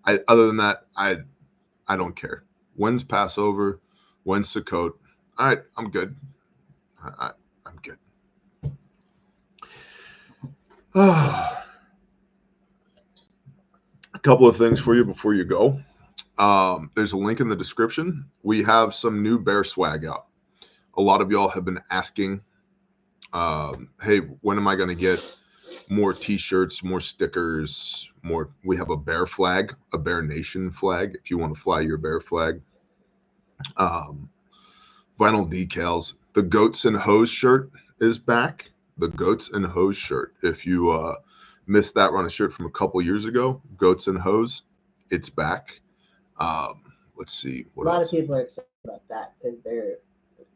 Other than that, I don't care. When's Passover? When's Sukkot? All right, I'm good. I'm good. A couple of things for you before you go. There's a link in the description. We have some new bear swag out. A lot of y'all have been asking, hey, when am I going to get more t-shirts, more stickers, more? We have a bear flag, a Bear Nation flag, if you want to fly your bear flag. Vinyl decals. The Goats and Hose shirt is back. The Goats and Hose shirt. If you missed that run of shirt from a couple years ago, Goats and Hose, it's back. Let's see. A lot of people are excited about that because their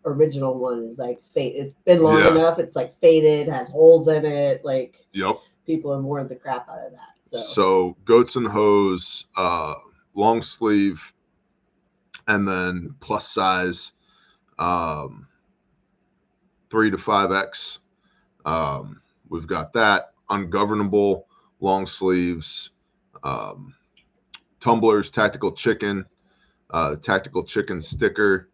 original one is like faded. It's been long enough. It's like faded, has holes in it. Like, yep. People have worn the crap out of that. So Goats and Hose, long sleeve, and then plus size, 3 to 5X. We've got that. Ungovernable long sleeves. tumblers, tactical chicken sticker.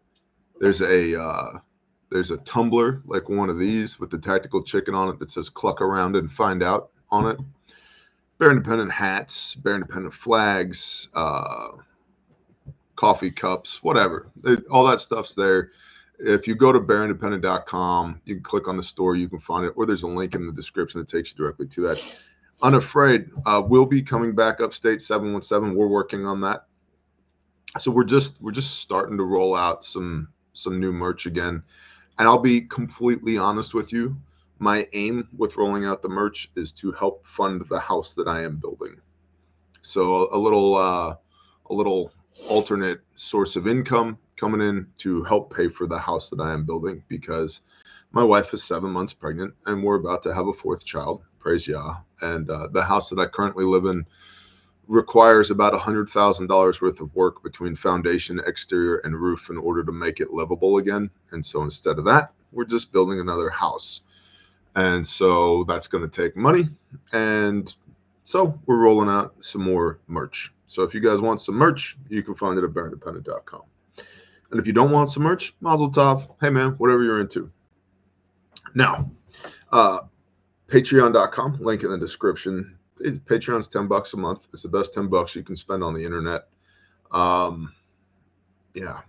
There's a tumbler like one of these with the tactical chicken on it that says "Cluck Around and Find Out" on it. Bear Independent hats, Bear Independent flags, coffee cups, whatever. All that stuff's there. If you go to bearindependent.com, you can click on the store, you can find it, or there's a link in the description that takes you directly to that. Unafraid will be coming back upstate 717. We're working on that. So we're just starting to roll out some new merch again. And I'll be completely honest with you. My aim with rolling out the merch is to help fund the house that I am building. So a little alternate source of income coming in to help pay for the house that I am building, because my wife is 7 months pregnant and we're about to have a fourth child. Praise Yah. And the house that I currently live in requires about $100,000 worth of work between foundation, exterior, and roof in order to make it livable again. And so instead of that, we're just building another house. And so that's going to take money. And so we're rolling out some more merch. So if you guys want some merch, you can find it at bearindependent.com. And if you don't want some merch, mazel tov. Hey man, whatever you're into. Now, patreon.com, link in the description. Patreon's $10 a month. It's the best $10 you can spend on the internet. Yeah,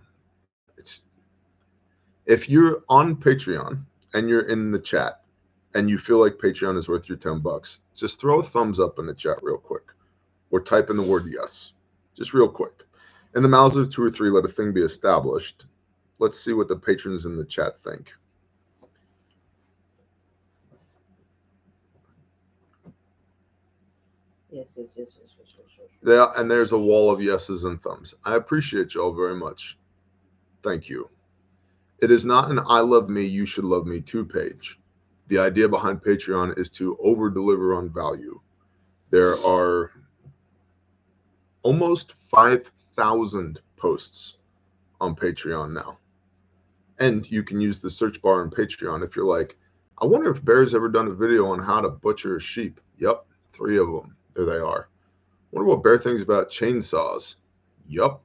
if you're on Patreon and you're in the chat and you feel like Patreon is worth your $10, just throw a thumbs up in the chat real quick, or type in the word yes, just real quick. In the mouths of 2 or 3, let a thing be established. Let's see what the patrons in the chat think. Yes. Yeah, and there's a wall of yeses and thumbs. I appreciate y'all very much. Thank you. It is not an I love me, you should love me too page. The idea behind Patreon is to over-deliver on value. There are almost 5,000 posts on Patreon now. And you can use the search bar on Patreon if you're like, I wonder if Bear's ever done a video on how to butcher a sheep. Yep, 3 of them. There they are. Wonder what Bear thinks about chainsaws. Yup,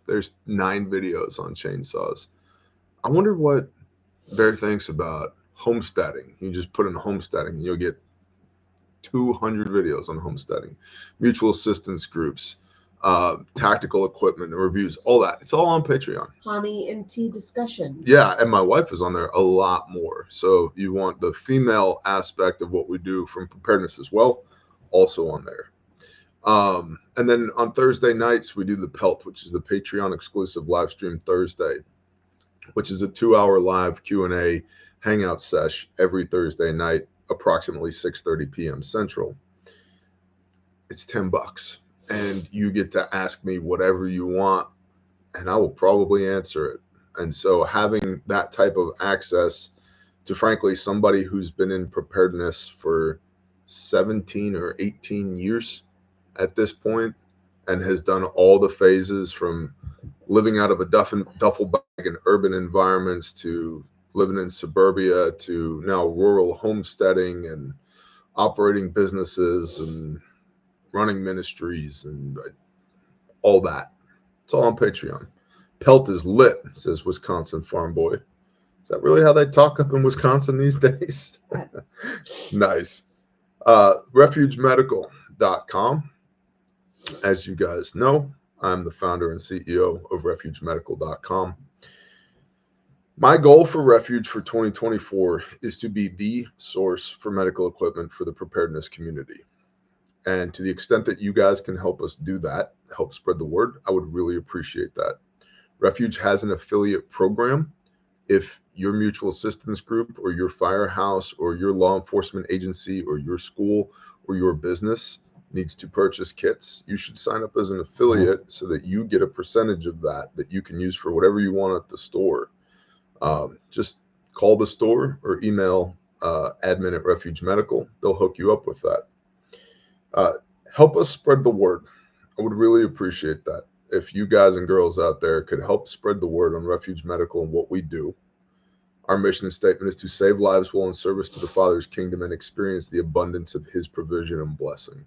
there's 9 videos on chainsaws. I wonder what Bear thinks about homesteading. You just put in homesteading and you'll get 200 videos on homesteading, mutual assistance groups, tactical equipment reviews, all that. It's all on Patreon. Honey and tea discussion. Yeah, and my wife is on there a lot more. So you want the female aspect of what we do from preparedness as well, also on there. And then on Thursday nights, we do the Pelt, which is the Patreon exclusive live stream Thursday, which is a 2-hour live Q&A hangout sesh every Thursday night, approximately 6:30 p.m. Central. It's $10, and you get to ask me whatever you want, and I will probably answer it. And so having that type of access to, frankly, somebody who's been in preparedness for 17 or 18 years at this point and has done all the phases from living out of a duffel bag in urban environments to living in suburbia to now rural homesteading and operating businesses and running ministries and all that. It's all on Patreon. Pelt is lit, says Wisconsin Farm Boy. Is that really how they talk up in Wisconsin these days? Nice. RefugeMedical.com. As you guys know, I'm the founder and CEO of RefugeMedical.com. My goal for Refuge for 2024 is to be the source for medical equipment for the preparedness community. And to the extent that you guys can help us do that, help spread the word, I would really appreciate that. Refuge has an affiliate program. If your mutual assistance group or your firehouse or your law enforcement agency or your school or your business needs to purchase kits, you should sign up as an affiliate so that you get a percentage of that you can use for whatever you want at the store. Just call the store or email admin at Refuge Medical. They'll hook you up with that. Help us spread the word. I would really appreciate that. If you guys and girls out there could help spread the word on Refuge Medical and what we do. Our mission statement is to save lives while in service to the Father's kingdom and experience the abundance of his provision and blessing.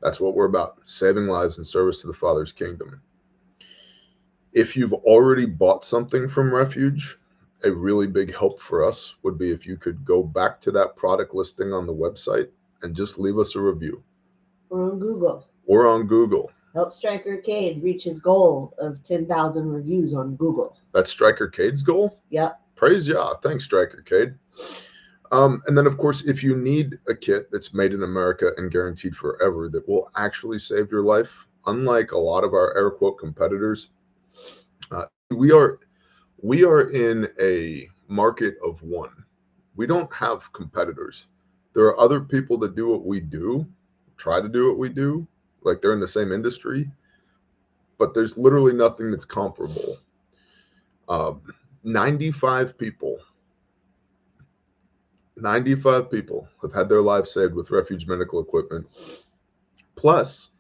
That's what we're about, saving lives in service to the Father's kingdom. If you've already bought something from Refuge, a really big help for us would be if you could go back to that product listing on the website and just leave us a review. Or on Google. Or on Google. Help Striker Cade reach his goal of 10,000 reviews on Google. That's Striker Cade's goal? Yep. Praise Yah. Thanks, Striker Cade. And then, of course, if you need a kit that's made in America and guaranteed forever that will actually save your life, unlike a lot of our air quote competitors, we are in a market of one. We don't have competitors. There are other people that do what we do, try to do what we do, like they're in the same industry, but there's literally nothing that's comparable. 95 people have had their lives saved with Refuge medical equipment, plus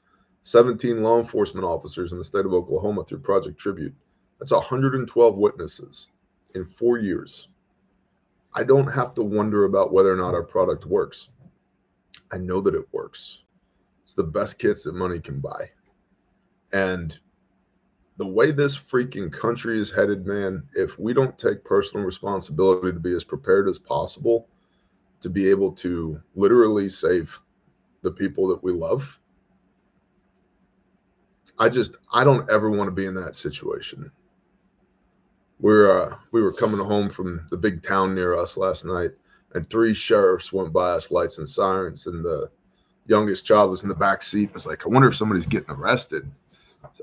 17 law enforcement officers in the state of Oklahoma through Project Tribute. That's 112 witnesses in 4 years. I don't have to wonder about whether or not our product works. I know that it works. It's the best kits that money can buy. And the way this freaking country is headed, man, if we don't take personal responsibility to be as prepared as possible, to be able to literally save the people that we love, I don't ever want to be in that situation. We were coming home from the big town near us last night, and 3 sheriffs went by us, lights and sirens, and the youngest child was in the back seat. I was like, I wonder if somebody's getting arrested.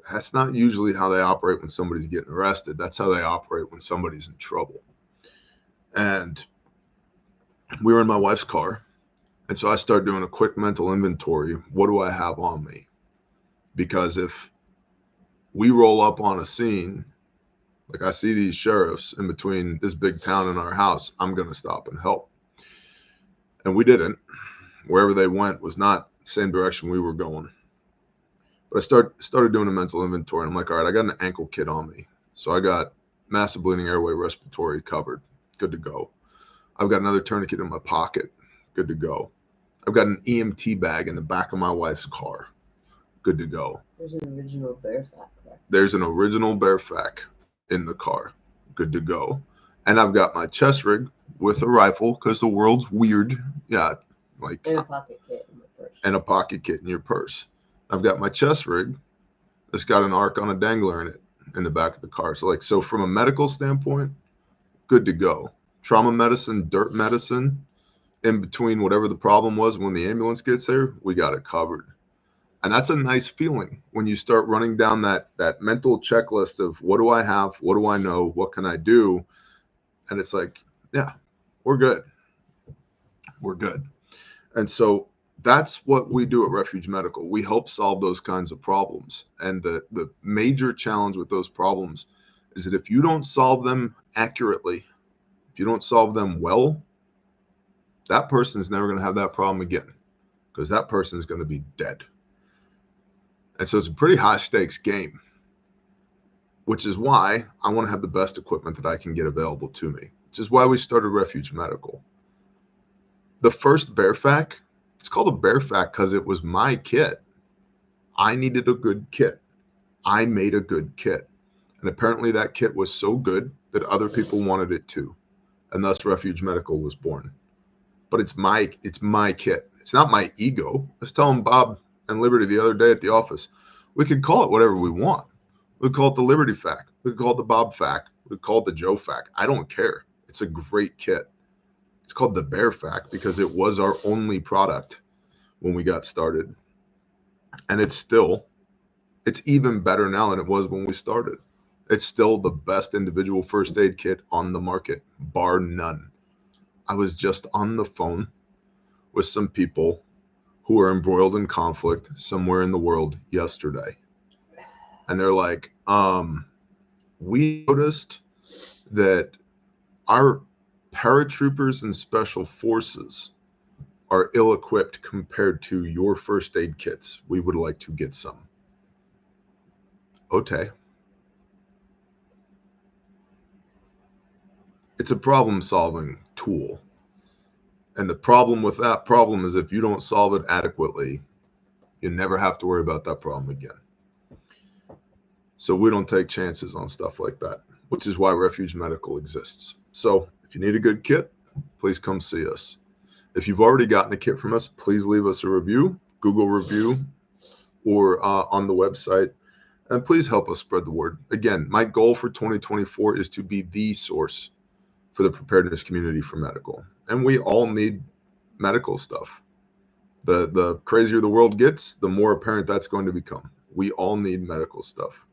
That's not usually how they operate when somebody's getting arrested. That's how they operate when somebody's in trouble. And we were in my wife's car, and so I started doing a quick mental inventory. What do I have on me? Because if we roll up on a scene, like I see these sheriffs in between this big town and our house, I'm going to stop and help. And we didn't. Wherever they went was not the same direction we were going. But I started doing a mental inventory, and I'm like, all right, I got an ankle kit on me. So I got massive bleeding airway respiratory covered. Good to go. I've got another tourniquet in my pocket. Good to go. I've got an EMT bag in the back of my wife's car. Good to go. There's an original Bearfac there. There's an original Bearfac in the car. Good to go. And I've got my chest rig with a rifle because the world's weird. Yeah. Like, and a pocket kit in my purse. And a pocket kit in your purse. I've got my chest rig that's got an arc on a dangler in it in the back of the car. So from a medical standpoint, good to go. Trauma medicine, dirt medicine, in between whatever the problem was when the ambulance gets there, we got it covered. And that's a nice feeling when you start running down that mental checklist of what do I have? What do I know? What can I do? And it's like, yeah, we're good. We're good. And so that's what we do at Refuge Medical. We help solve those kinds of problems. And the major challenge with those problems is that if you don't solve them accurately, if you don't solve them well, that person's never going to have that problem again because that person is going to be dead. And so it's a pretty high stakes game, which is why I want to have the best equipment that I can get available to me, which is why we started Refuge Medical. The first Bearfac, it's called a Bearfac because it was my kit. I needed a good kit. I made a good kit. And apparently that kit was so good that other people wanted it too. And thus Refuge Medical was born. But it's my kit. It's not my ego. I was telling Bob and Liberty the other day at the office, we could call it whatever we want. We could call it the Liberty Fac. We could call it the Bob Fac. We could call it the Joe Fac. I don't care. It's a great kit. It's called the Bearfac because it was our only product when we got started. And it's even better now than it was when we started. It's still the best individual first aid kit on the market, bar none. I was just on the phone with some people who are embroiled in conflict somewhere in the world yesterday. And they're like, we noticed that our paratroopers and special forces are ill-equipped compared to your first aid kits. We would like to get some. Okay. It's a problem-solving tool. And the problem with that problem is if you don't solve it adequately, You never have to worry about that problem again. So we don't take chances on stuff like that, which is why Refuge Medical exists. So if you need a good kit, please come see us. If you've already gotten a kit from us, please leave us a review, Google review, or on the website. And please help us spread the word. Again, my goal for 2024 is to be the source for the preparedness community for medical. And we all need medical stuff. The crazier the world gets, the more apparent that's going to become. We all need medical stuff.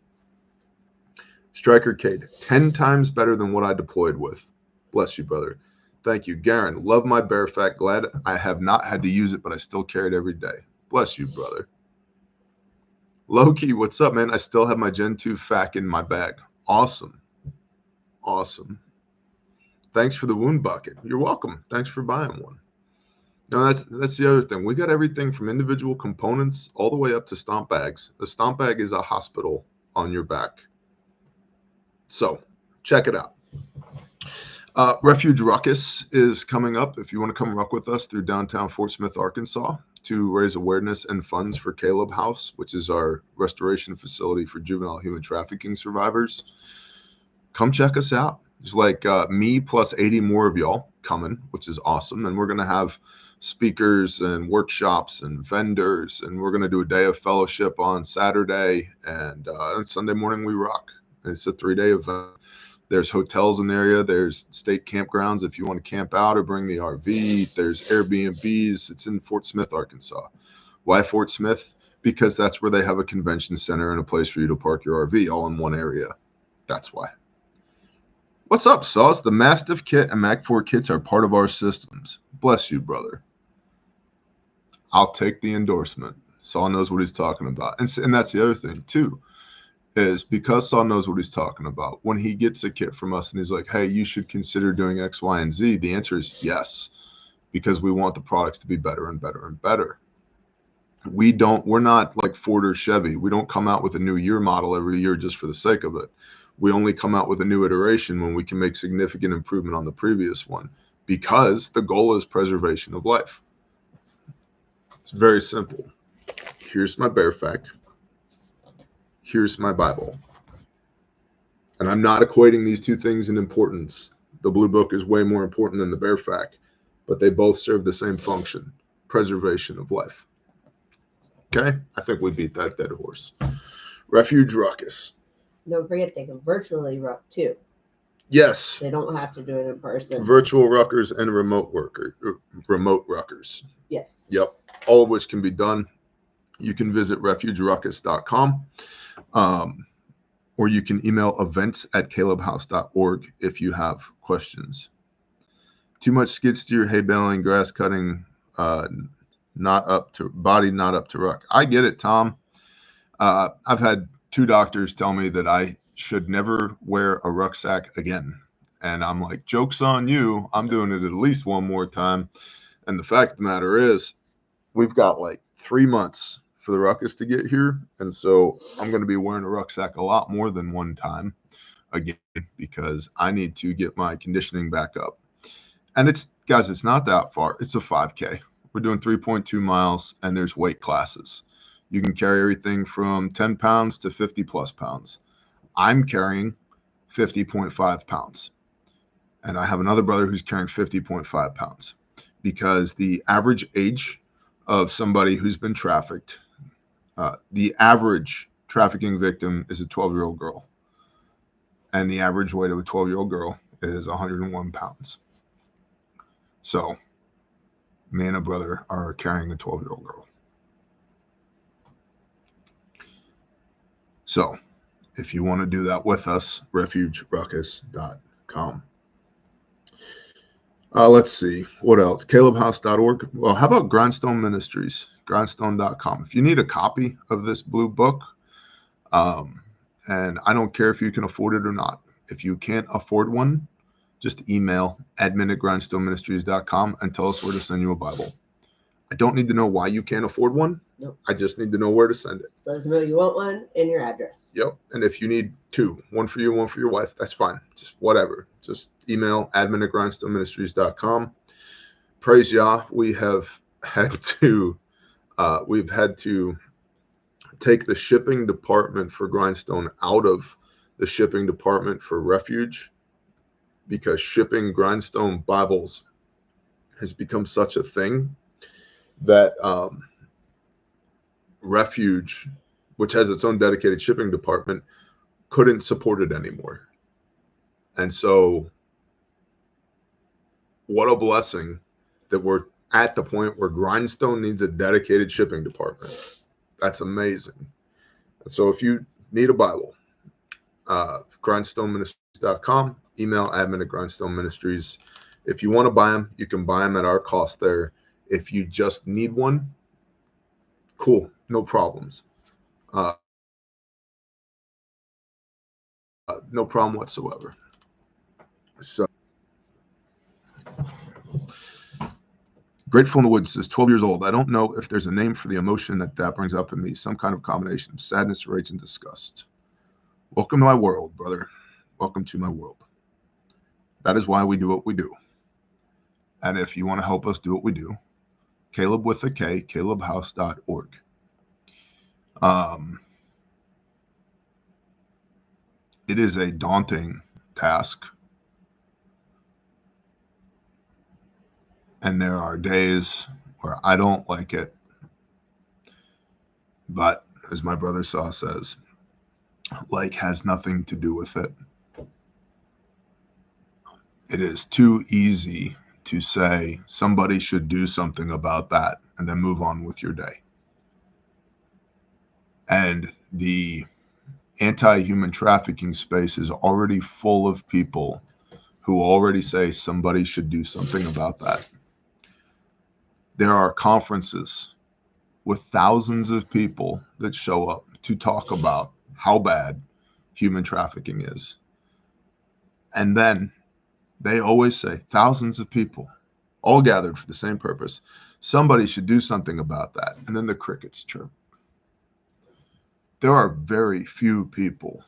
Striker Cade, 10 times better than what I deployed with. Bless you, brother. Thank you. Garen, love my bear fact. Glad I have not had to use it, but I still carry it every day. Bless you, brother. Loki, what's up, man? I still have my Gen 2 FAC in my bag. Awesome. Awesome. Thanks for the wound bucket. You're welcome. Thanks for buying one. No, that's the other thing. We got everything from individual components all the way up to stomp bags. A stomp bag is a hospital on your back. So check it out. Refuge Ruckus is coming up. If you want to come ruck with us through downtown Fort Smith, Arkansas, to raise awareness and funds for Caleb House, which is our restoration facility for juvenile human trafficking survivors. Come check us out. There's like me plus 80 more of y'all coming, which is awesome. And we're going to have speakers and workshops and vendors. And we're going to do a day of fellowship on Saturday. And Sunday morning we rock. It's a 3-day event. There's hotels in the area. There's state campgrounds if you want to camp out or bring the RV. There's Airbnbs. It's in Fort Smith, Arkansas. Why Fort Smith? Because that's where they have a convention center and a place for you to park your RV all in one area. That's why. What's up, Sauce? The Mastiff kit and Mac 4 kits are part of our systems. Bless you, brother. I'll take the endorsement. Saul knows what he's talking about. And that's the other thing, too. Is because Saul knows what he's talking about. When he gets a kit from us and he's like, hey, you should consider doing X, Y, and Z, the answer is yes, because we want the products to be better and better and better. We're not like Ford or Chevy. We don't come out with a new year model every year just for the sake of it. We only come out with a new iteration when we can make significant improvement on the previous one, because the goal is preservation of life. It's very simple. Here's my bear fact. Here's my Bible. And I'm not equating these two things in importance. The Blue Book is way more important than the Bear Fact, but they both serve the same function, preservation of life. Okay? I think we beat that dead horse. Refuge Ruckus. Don't forget they can virtually ruck too. Yes. They don't have to do it in person. Virtual ruckers and remote ruckers. Yes. Yep. All of which can be done. You can visit refugeruckus.com. Or you can email events@calebhouse.org if you have questions. Too much skid steer, hay baling, grass cutting, not up to ruck. I get it, Tom. I've had 2 doctors tell me that I should never wear a rucksack again. And I'm like, joke's on you. I'm doing it at least one more time. And the fact of the matter is, we've got like 3 months for the ruckus to get here, and so I'm going to be wearing a rucksack a lot more than one time again, because I need to get my conditioning back up. And it's not that far. It's a 5K. We're doing 3.2 miles, and there's weight classes. You can carry everything from 10 pounds to 50 plus pounds. I'm carrying 50.5 pounds, and I have another brother who's carrying 50.5 pounds, because the average age of somebody who's been trafficked, the average trafficking victim is a 12-year-old girl. And the average weight of a 12-year-old girl is 101 pounds. So me and a brother are carrying a 12-year-old girl. So if you want to do that with us, refugeruckus.com. Let's see. What else? calebhouse.org. Well, how about Grindstone Ministries? Grindstone.com. If you need a copy of this blue book, and I don't care if you can afford it or not. If you can't afford one, just email admin@grindstoneministries.com and tell us where to send you a Bible. I don't need to know why you can't afford one. Nope. I just need to know where to send it. Let us know you want one and your address. Yep. And if you need 2, one for you, one for your wife, that's fine. Just whatever. Just email admin@grindstoneministries.com. Praise Yah. We have had to We've had to take the shipping department for Grindstone out of the shipping department for Refuge, because shipping Grindstone Bibles has become such a thing that Refuge, which has its own dedicated shipping department, couldn't support it anymore. And so what a blessing that we're at the point where Grindstone needs a dedicated shipping department. That's amazing. So if you need a Bible, grindstoneministries.com, email admin@grindstoneministries. If you want to buy them, you can buy them at our cost there. If you just need one, cool, no problems. No problem whatsoever. So, Grateful in the Woods says, 12 years old. I don't know if there's a name for the emotion that brings up in me, some kind of combination of sadness, rage, and disgust. Welcome to my world, brother. Welcome to my world. That is why we do what we do. And if you want to help us do what we do, Caleb with a K, calebhouse.org. It is a daunting task. And there are days where I don't like it. But as my brother Saw says, like has nothing to do with it. It is too easy to say somebody should do something about that and then move on with your day. And the anti-human trafficking space is already full of people who already say somebody should do something about that. There are conferences with thousands of people that show up to talk about how bad human trafficking is. And then they always say, thousands of people all gathered for the same purpose. Somebody should do something about that. And then the crickets chirp. There are very few people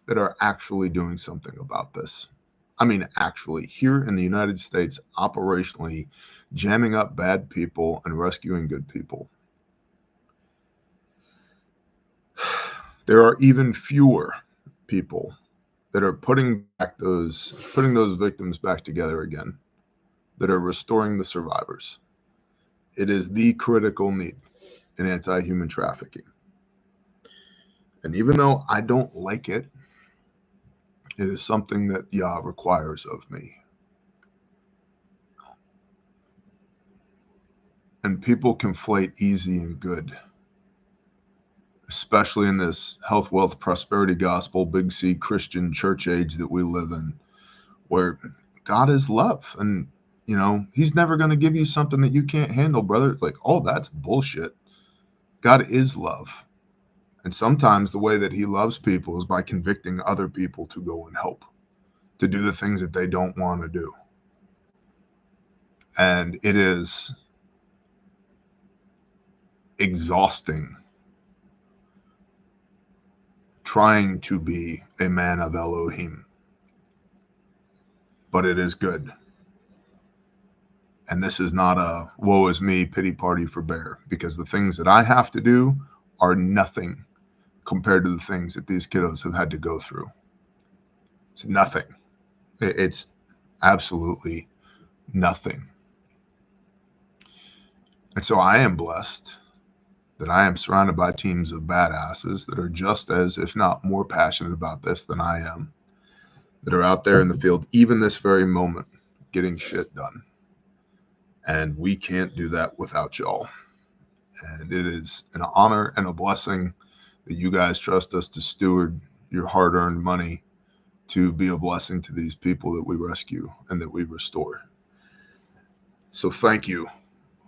that are actually doing something about this. I mean, actually, here in the United States, operationally jamming up bad people and rescuing good people. There are even fewer people that are putting those victims back together again, that are restoring the survivors. It is the critical need in anti-human trafficking. And even though I don't like it, it is something that Yah requires of me. And people conflate easy and good, especially in this health, wealth, prosperity gospel, big C Christian church age that we live in, where God is love. And, you know, he's never going to give you something that you can't handle, brother. It's like, oh, that's bullshit. God is love. And sometimes the way that he loves people is by convicting other people to go and help, to do the things that they don't want to do. And it is exhausting trying to be a man of Elohim. But it is good. And this is not a woe is me pity party for Bear, because the things that I have to do are nothing compared to the things that these kiddos have had to go through. It's nothing. It's absolutely nothing. And so I am blessed that I am surrounded by teams of badasses that are just as, if not more passionate about this than I am, that are out there in the field, even this very moment, getting shit done. And we can't do that without y'all. And it is an honor and a blessing that you guys trust us to steward your hard-earned money to be a blessing to these people that we rescue and that we restore. So thank you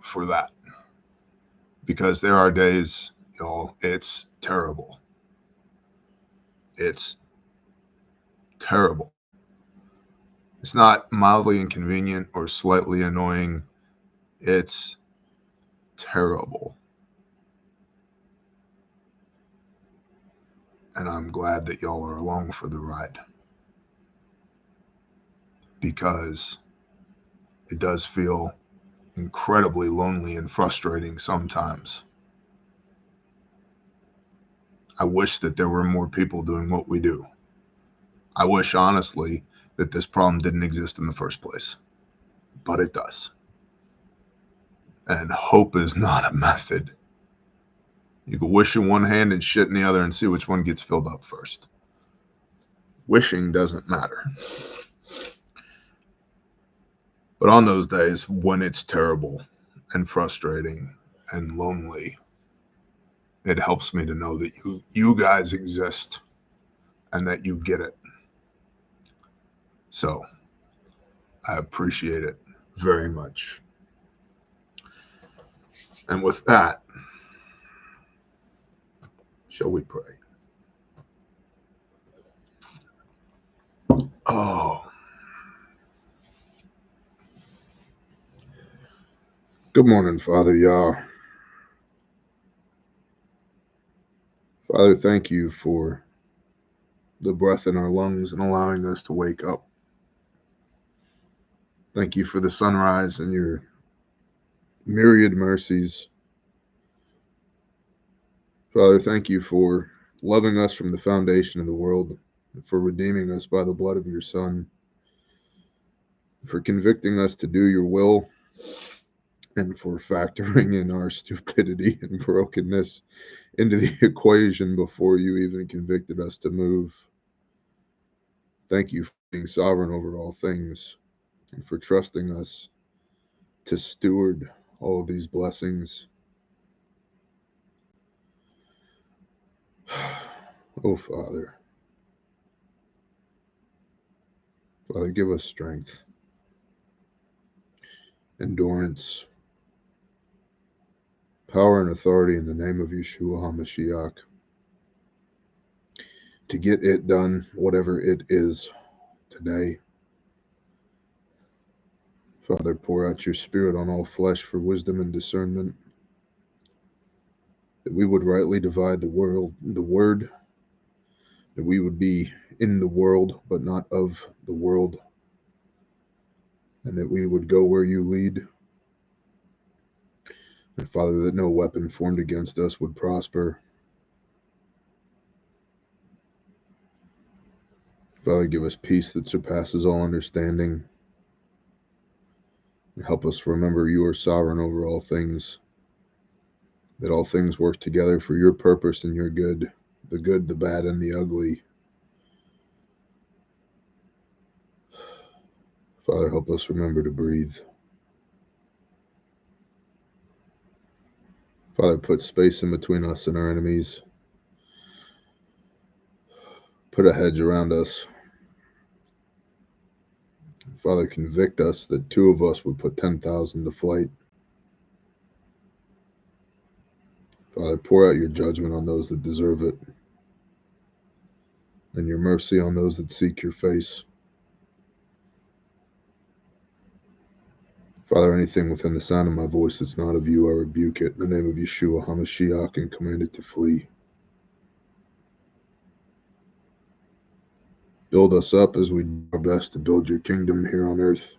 for that. Because there are days, y'all, it's terrible. It's terrible. It's not mildly inconvenient or slightly annoying. It's terrible. And I'm glad that y'all are along for the ride, because it does feel incredibly lonely and frustrating sometimes. I wish that there were more people doing what we do. I wish, honestly, that this problem didn't exist in the first place. But it does. And hope is not a method. You can wish in one hand and shit in the other and see which one gets filled up first. Wishing doesn't matter. But on those days when it's terrible and frustrating and lonely, it helps me to know that you guys exist and that you get it. So I appreciate it very much. And with that, shall we pray? Oh. Good morning, Father Yah. Father, thank you for the breath in our lungs and allowing us to wake up. Thank you for the sunrise and your myriad mercies. Father, thank you for loving us from the foundation of the world, for redeeming us by the blood of your Son, for convicting us to do your will, and for factoring in our stupidity and brokenness into the equation before you even convicted us to move. Thank you for being sovereign over all things and for trusting us to steward all of these blessings. Oh, Father. Father, give us strength, endurance, power, and authority in the name of Yeshua HaMashiach to get it done, whatever it is today. Father, pour out your Spirit on all flesh for wisdom and discernment, that we would rightly divide the word, that we would be in the world, but not of the world, and that we would go where you lead. And Father, that no weapon formed against us would prosper. Father, give us peace that surpasses all understanding. And help us remember you are sovereign over all things, that all things work together for your purpose and your good, the bad, and the ugly. Father, help us remember to breathe. Father, put space in between us and our enemies. Put a hedge around us. Father, convict us that two of us would put 10,000 to flight. Father, pour out your judgment on those that deserve it, and your mercy on those that seek your face. Father, anything within the sound of my voice that's not of you, I rebuke it in the name of Yeshua HaMashiach and command it to flee. Build us up as we do our best to build your kingdom here on earth.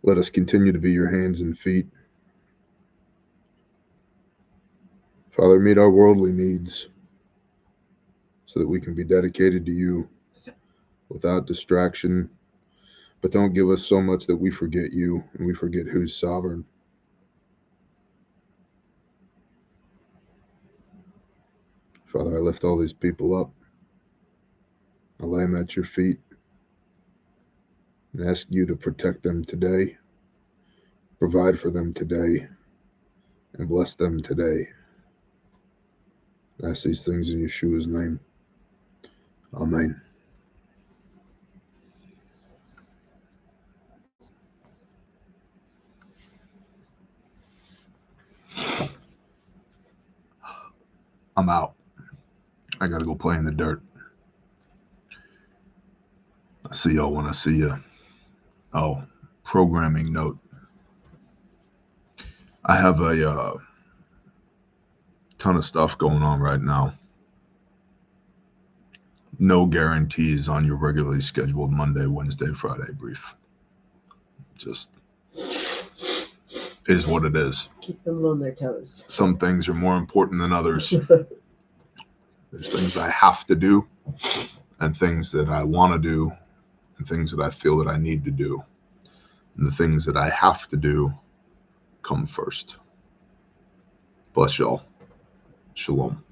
Let us continue to be your hands and feet. Father, meet our worldly needs so that we can be dedicated to you without distraction. But don't give us so much that we forget you and we forget who's sovereign. Father, I lift all these people up. I lay them at your feet and ask you to protect them today, provide for them today, and bless them today. I ask these things in Yeshua's name. Amen. I'm out. I gotta go play in the dirt. I'll see y'all when I see you. Oh, programming note. I have a ton of stuff going on right now. No guarantees on your regularly scheduled Monday, Wednesday, Friday brief. Just is what it is. Keep them on their toes. Some things are more important than others. There's things I have to do, and things that I want to do, and things that I feel that I need to do. And the things that I have to do come first. Bless y'all. Shalom.